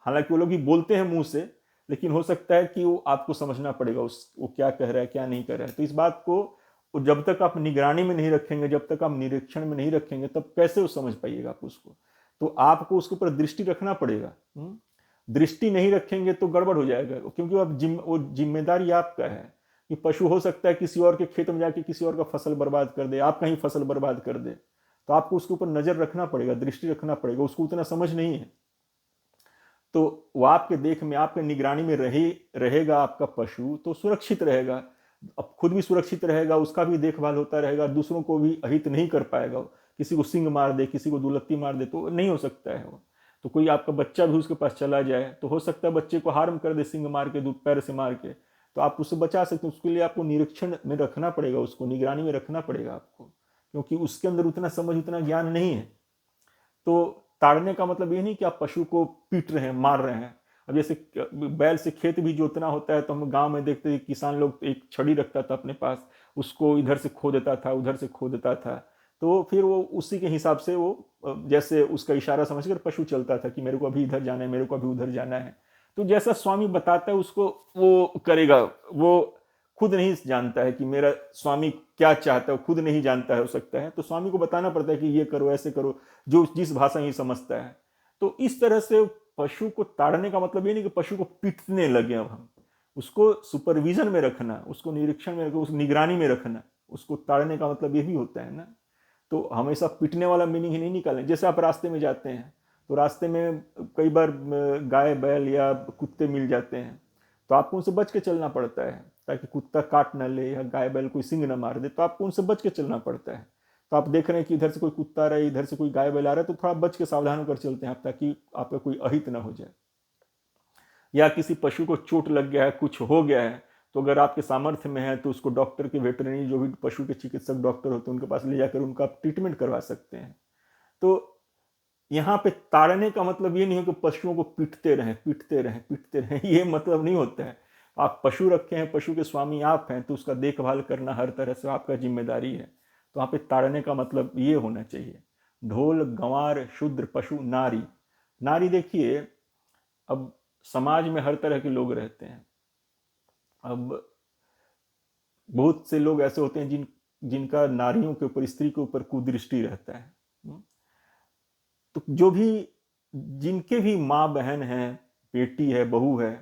हालांकि वो लोग भी बोलते हैं मुंह से, लेकिन हो सकता है कि वो आपको समझना पड़ेगा वो क्या कह रहा है क्या नहीं कह रहा है। तो इस बात को जब तक आप निगरानी में नहीं रखेंगे, जब तक आप निरीक्षण में नहीं रखेंगे, तब कैसे वो समझ पाइएगा आप उसको। तो आपको उसके ऊपर दृष्टि रखना पड़ेगा। दृष्टि नहीं रखेंगे तो गड़बड़ हो जाएगा, क्योंकि वो जिम्मेदारी आपका है कि पशु हो सकता है किसी और के खेत में जाके किसी और का फसल बर्बाद कर दे, आप कहीं फसल बर्बाद कर दे। तो आपको उसके ऊपर नजर रखना पड़ेगा, दृष्टि रखना पड़ेगा, उसको उतना समझ नहीं है। तो वो आपके देख में, आपके निगरानी में रहेगा आपका पशु, तो सुरक्षित रहेगा, अब खुद भी सुरक्षित रहेगा, उसका भी देखभाल होता रहेगा, दूसरों को भी अहित नहीं कर पाएगा। किसी को सिंग मार दे, किसी को दुलत्ती मार दे तो नहीं हो सकता है वो। तो कोई आपका बच्चा भी उसके पास चला जाए तो हो सकता है बच्चे को हार्म कर दे, सिंग मार के, पैर से मार के, तो आप उससे बचा सकते हैं। उसके लिए आपको निरीक्षण में रखना पड़ेगा, उसको निगरानी में रखना पड़ेगा आपको, क्योंकि उसके अंदर उतना समझ, उतना ज्ञान नहीं है। तो ताड़ने का मतलब ये नहीं कि आप पशु को पीट रहे हैं, मार रहे हैं। अब जैसे बैल से खेत भी जोतना होता है, तो हम गांव में देखते हैं किसान लोग एक छड़ी रखता था अपने पास, उसको इधर से खो देता था, उधर से खो देता था, तो फिर वो उसी के हिसाब से वो जैसे उसका इशारा समझकर पशु चलता था कि मेरे को अभी इधर जाना है, मेरे को अभी उधर जाना है। तो जैसा स्वामी बताता है उसको वो करेगा। वो खुद नहीं जानता है कि मेरा स्वामी क्या चाहता है, खुद नहीं जानता है, हो सकता है। तो स्वामी को बताना पड़ता है कि ये करो, ऐसे करो, जो जिस भाषा ही समझता है। तो इस तरह से पशु को ताड़ने का मतलब ये नहीं कि पशु को पीटने लगे। अब हम उसको सुपरविजन में रखना, उसको निरीक्षण में रखना, उसको निगरानी में रखना, उसको ताड़ने का मतलब ये भी होता है ना। तो हमेशा पीटने वाला मीनिंग ही नहीं निकालें। जैसे आप रास्ते में जाते हैं तो रास्ते में कई बार गाय बैल या कुत्ते मिल जाते हैं, तो आपको उनसे बच के चलना पड़ता है, ताकि कुत्ता काट ना ले या गाय बैल कोई सिंग ना मार दे, तो आपको उनसे बच के चलना पड़ता है। तो आप देख रहे हैं कि इधर से कोई कुत्ता आ रहा है, इधर से कोई गाय बैल आ रहा है, तो थोड़ा बच के सावधान होकर चलते हैं आप, ताकि आपका कोई अहित ना हो जाए। या किसी पशु को चोट लग गया है, कुछ हो गया है, तो अगर आपके सामर्थ्य में है तो उसको डॉक्टर के, वेटरनरी जो भी पशु के चिकित्सक डॉक्टर होते हैं उनके पास ले जाकर उनका ट्रीटमेंट करवा सकते हैं। तो यहाँ पे ताड़ने का मतलब ये नहीं है कि पशुओं को पीटते रहें पीटते रहें पीटते रहें, ये मतलब नहीं होता है। आप पशु रखे हैं, पशु के स्वामी आप हैं, तो उसका देखभाल करना हर तरह से आपका जिम्मेदारी है। तो वहाँ पे ताड़ने का मतलब ये होना चाहिए। ढोल गंवार शूद्र पशु नारी। नारी देखिए, अब समाज में हर तरह के लोग रहते हैं। अब बहुत से लोग ऐसे होते हैं जिनका नारियों के ऊपर, स्त्री के ऊपर कुदृष्टि रहता है। तो जो भी, जिनके भी माँ बहन है, बेटी है, बहू है,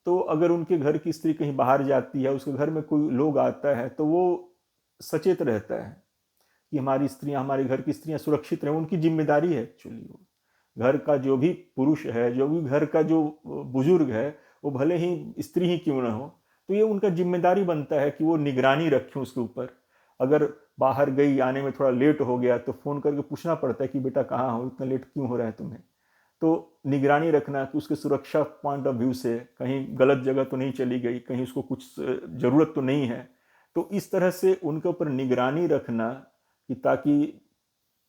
तो अगर उनके घर की स्त्री कहीं बाहर जाती है, उसके घर में कोई लोग आता है, तो वो सचेत रहता है कि हमारी स्त्रियां, हमारे घर की स्त्रियां सुरक्षित रहें। उनकी जिम्मेदारी है एक्चुअली। वो घर का जो भी पुरुष है, जो भी घर का जो बुजुर्ग है, वो भले ही स्त्री ही क्यों ना हो, तो ये उनका जिम्मेदारी बनता है कि वो निगरानी रखें उसके ऊपर। अगर बाहर गई, आने में थोड़ा लेट हो गया तो फ़ोन करके पूछना पड़ता है कि बेटा कहाँ हो, इतना लेट क्यों हो रहा है तुम्हें। तो निगरानी रखना कि उसके सुरक्षा पॉइंट ऑफ व्यू से कहीं गलत जगह तो नहीं चली गई, कहीं उसको कुछ ज़रूरत तो नहीं है। तो इस तरह से उनके ऊपर निगरानी रखना कि ताकि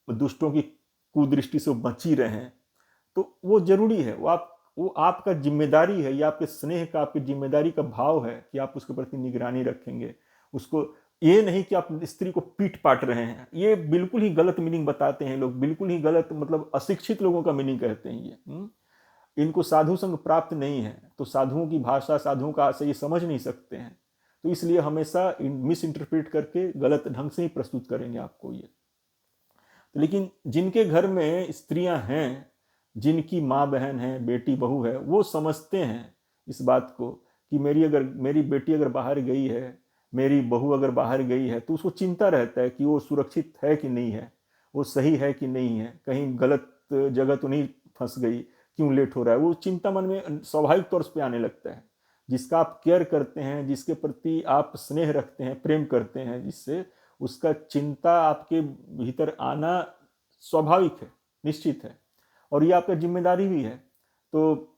दुष्टों की कुदृष्टि से वो बची रहें, तो वो ज़रूरी है। वो आपका ज़िम्मेदारी है, ये आपके स्नेह का, आपकी ज़िम्मेदारी का भाव है कि आप उसके प्रति निगरानी रखेंगे। उसको ये नहीं कि आप स्त्री को पीट-पाट रहे हैं। ये बिल्कुल ही गलत मीनिंग बताते हैं लोग, बिल्कुल ही गलत, मतलब अशिक्षित लोगों का मीनिंग कहते हैं ये। इनको साधु संग प्राप्त नहीं है, तो साधुओं की भाषा, साधुओं का आशय ये समझ नहीं सकते हैं। तो इसलिए हमेशा मिस इंटरप्रेट करके गलत ढंग से ही प्रस्तुत करेंगे आपको ये। लेकिन जिनके घर में स्त्रियां हैं, जिनकी माँ बहन है, बेटी बहू है, वो समझते हैं इस बात को कि मेरी बेटी अगर बाहर गई है, मेरी बहू अगर बाहर गई है, तो उसको चिंता रहता है कि वो सुरक्षित है कि नहीं है, वो सही है कि नहीं है, कहीं गलत जगह तो नहीं फंस गई, क्यों लेट हो रहा है। वो चिंता मन में स्वाभाविक तौर पे आने लगता है। जिसका आप केयर करते हैं, जिसके प्रति आप स्नेह रखते हैं, प्रेम करते हैं, जिससे उसका चिंता आपके भीतर आना स्वाभाविक है, निश्चित है, और ये आपका जिम्मेदारी भी है। तो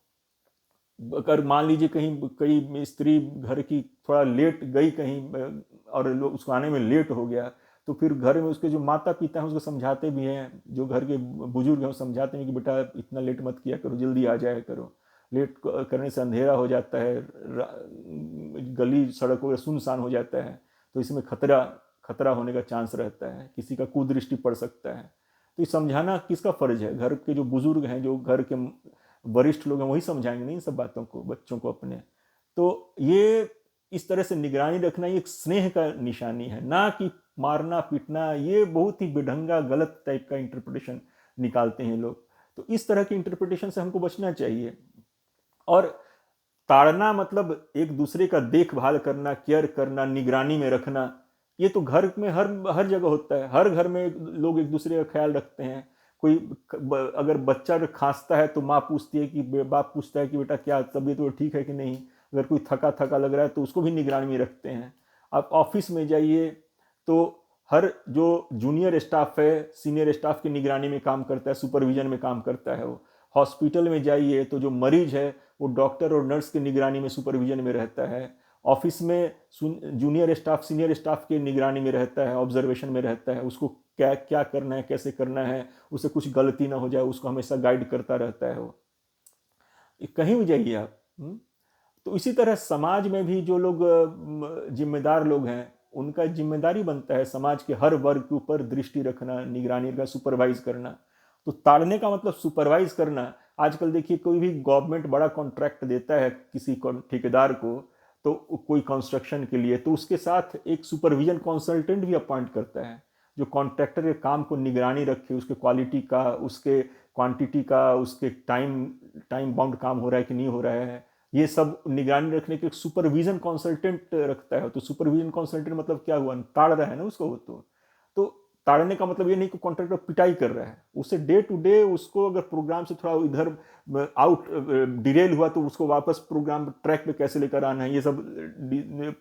अगर मान लीजिए कहीं कई स्त्री घर की थोड़ा लेट गई कहीं और उसको आने में लेट हो गया, तो फिर घर में उसके जो माता पिता हैं उसको समझाते भी हैं, जो घर के बुजुर्ग हैं वो समझाते हैं कि बेटा इतना लेट मत किया करो, जल्दी आ जाया करो, लेट करने से अंधेरा हो जाता है, गली सड़क वगैरह सुनसान हो जाता है, तो इसमें खतरा होने का चांस रहता है, किसी का कुदृष्टि पड़ सकता है। तो ये समझाना किसका फर्ज है? घर के जो बुजुर्ग हैं, जो घर के वरिष्ठ लोग हैं, वही समझाएंगे नहीं इन सब बातों को बच्चों को अपने। तो ये इस तरह से निगरानी रखना ये एक स्नेह का निशानी है, ना कि मारना पीटना। ये बहुत ही बेढंगा गलत टाइप का इंटरप्रिटेशन निकालते हैं लोग। तो इस तरह के इंटरप्रिटेशन से हमको बचना चाहिए। और ताड़ना मतलब एक दूसरे का देखभाल करना, केयर करना, निगरानी में रखना। ये तो घर में हर जगह होता है। हर घर में लोग एक दूसरे का ख्याल रखते हैं। कोई अगर बच्चा खांसता है तो माँ पूछती है कि बाप पूछता है कि बेटा क्या तबीयत तो ठीक है कि नहीं। अगर कोई थका थका लग रहा है तो उसको भी निगरानी में रखते हैं। आप ऑफिस में जाइए तो हर जो जूनियर स्टाफ है सीनियर स्टाफ की निगरानी में काम करता है, सुपरविजन में काम करता है वो। हॉस्पिटल में जाइए तो जो मरीज है वो डॉक्टर और नर्स की निगरानी में, सुपरविजन में रहता है। ऑफिस में जूनियर स्टाफ सीनियर स्टाफ की निगरानी में रहता है, ऑब्जर्वेशन में रहता है। उसको क्या क्या करना है, कैसे करना है, उसे कुछ गलती ना हो जाए, उसको हमेशा गाइड करता रहता है वो। कहीं भी जाइए आप। तो इसी तरह समाज में भी जो लोग जिम्मेदार लोग हैं, उनका जिम्मेदारी बनता है समाज के हर वर्ग के ऊपर दृष्टि रखना, निगरानी रखना, सुपरवाइज करना। तो ताड़ने का मतलब सुपरवाइज करना। आजकल देखिए कोई भी गवर्नमेंट बड़ा कॉन्ट्रैक्ट देता है किसी ठेकेदार को, तो कोई कंस्ट्रक्शन के लिए, तो उसके साथ एक सुपरविजन कंसल्टेंट भी अपॉइंट करता है, जो कॉन्ट्रैक्टर के काम को निगरानी रखे, उसके क्वालिटी का, उसके क्वांटिटी का, उसके टाइम बाउंड काम हो रहा है कि नहीं हो रहा है, ये सब निगरानी रखने के एक सुपरविजन कंसल्टेंट रखता है। तो सुपरविजन कंसल्टेंट मतलब क्या हुआ? ताड़ रहा है ना उसको। तो ताड़ने का मतलब ये नहीं कि कॉन्ट्रैक्टर पिटाई कर रहा है, उसे डे टू डे उसको अगर प्रोग्राम से थोड़ा इधर आउट डिरेल हुआ तो उसको वापस प्रोग्राम ट्रैक पे कैसे लेकर आना है, ये सब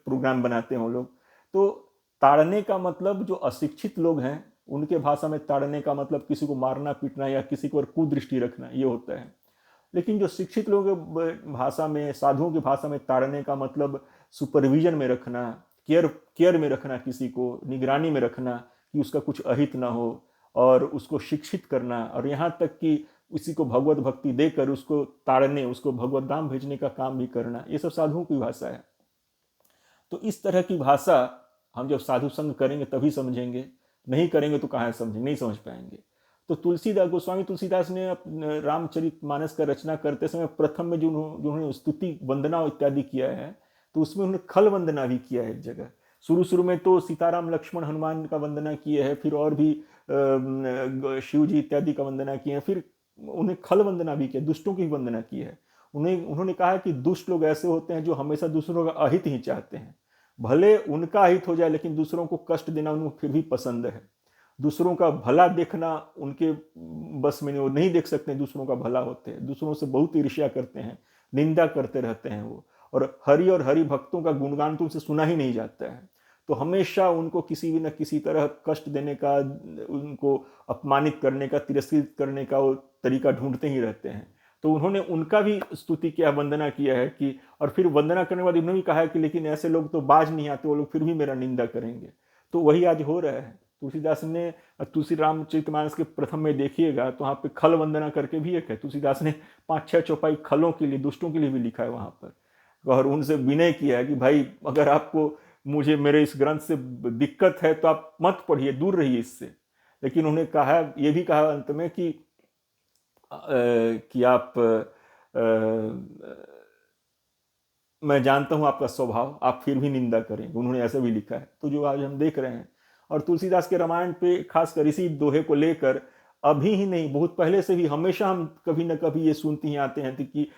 प्रोग्राम बनाते हैं वो लोग। तो ताड़ने का मतलब जो अशिक्षित लोग हैं उनके भाषा में ताड़ने का मतलब किसी को मारना पीटना या किसी को कुदृष्टि रखना, ये होता है। लेकिन जो शिक्षित लोगों के भाषा में, साधुओं की भाषा में ताड़ने का मतलब सुपरविजन में रखना, केयर में रखना, किसी को निगरानी में रखना कि उसका कुछ अहित ना हो, और उसको शिक्षित करना, और यहाँ तक कि उसी को भगवत भक्ति देकर उसको ताड़ने, उसको भगवत धाम भेजने का काम भी करना, ये सब साधुओं की भाषा है। तो इस तरह की भाषा हम जब साधु संग करेंगे तभी समझेंगे, नहीं करेंगे तो कहाँ समझेंगे, नहीं समझ पाएंगे। तो तुलसीदास, गोस्वामी तुलसीदास ने रामचरितमानस का रचना करते समय प्रथम में जो उन्होंने स्तुति वंदना इत्यादि किया है, तो उसमें उन्होंने खल वंदना भी किया है एक जगह। शुरू में तो सीताराम लक्ष्मण हनुमान का वंदना किए हैं, फिर और भी शिव जी इत्यादि का वंदना किए हैं, फिर उन्हें खल वंदना भी किया, दुष्टों की वंदना की है। उन्होंने कहा कि दुष्ट लोग ऐसे होते हैं जो हमेशा दूसरों का अहित ही चाहते हैं। भले उनका हित हो जाए लेकिन दूसरों को कष्ट देना उनको फिर भी पसंद है। दूसरों का भला देखना उनके बस में नहीं, वो नहीं देख सकते दूसरों का भला होते हैं, दूसरों से बहुत ईर्ष्या करते हैं, निंदा करते रहते हैं वो। और हरि भक्तों का गुणगान तो उनसे सुना ही नहीं जाता है। तो हमेशा उनको किसी भी न किसी तरह कष्ट देने का, उनको अपमानित करने का, तिरस्कृत करने का वो तरीका ढूंढते ही रहते हैं। तो उन्होंने उनका भी स्तुति किया, वंदना किया है कि, और फिर वंदना करने के बाद उन्होंने भी कहा है कि लेकिन ऐसे लोग तो बाज नहीं आते, वो लोग फिर भी मेरा निंदा करेंगे। तो वही आज हो रहा है। तुलसीदास ने, तुलसी रामचरितमानस के प्रथम में देखिएगा तो वहाँ पे खल वंदना करके भी एक है, तुलसीदास ने 5-6 चौपाई खलों के लिए, दुष्टों के लिए भी लिखा है वहाँ पर, और उनसे विनय किया है कि भाई अगर आपको मुझे मेरे इस ग्रंथ से दिक्कत है तो आप मत पढ़िए, दूर रहिए इससे। लेकिन उन्होंने कहा, ये भी कहा अंत में कि आप मैं जानता हूं आपका स्वभाव, आप फिर भी निंदा करेंगे, उन्होंने ऐसा भी लिखा है। तो जो आज हम देख रहे हैं, और तुलसीदास के रामायण पे खासकर इसी दोहे को लेकर अभी ही नहीं, बहुत पहले से भी हमेशा हम कभी न कभी ये सुनते ही आते हैं कि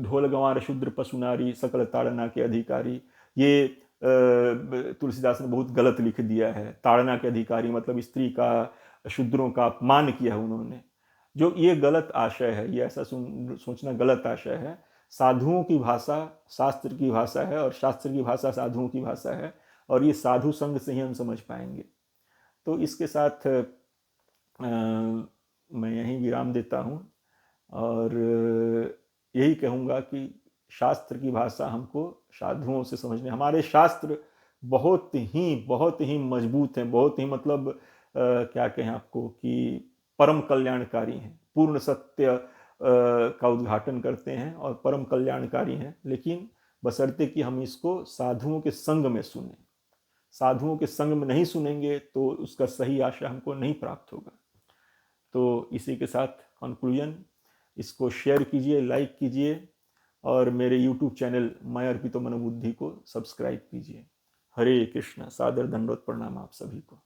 ढोल गंवार शूद्र पशु नारी सकल ताड़ना के अधिकारी। ये तुलसीदास ने बहुत गलत लिख दिया है। ताड़ना के अधिकारी मतलब स्त्री का, शूद्रों का अपमान किया उन्होंने। जो ये गलत आशय है, ये ऐसा सोचना गलत आशय है। साधुओं की भाषा शास्त्र की भाषा है, और शास्त्र की भाषा साधुओं की भाषा है, और ये साधु संग से ही हम समझ पाएंगे। तो इसके साथ मैं यहीं विराम देता हूँ, और यही कहूँगा कि शास्त्र की भाषा हमको साधुओं से समझने, हमारे शास्त्र बहुत ही मजबूत हैं, बहुत ही मतलब क्या कहें आपको कि परम कल्याणकारी हैं, पूर्ण सत्य का उद्घाटन करते हैं और परम कल्याणकारी हैं। लेकिन बशर्ते कि हम इसको साधुओं के संग में सुने। साधुओं के संग में नहीं सुनेंगे तो उसका सही आशय हमको नहीं प्राप्त होगा। तो इसी के साथ कंक्लूजन, इसको शेयर कीजिए, लाइक कीजिए, और मेरे यूट्यूब चैनल मैं अर्पितो मनोबुद्धि को सब्सक्राइब कीजिए। हरे कृष्ण। सादर दंडोत प्रणाम आप सभी को।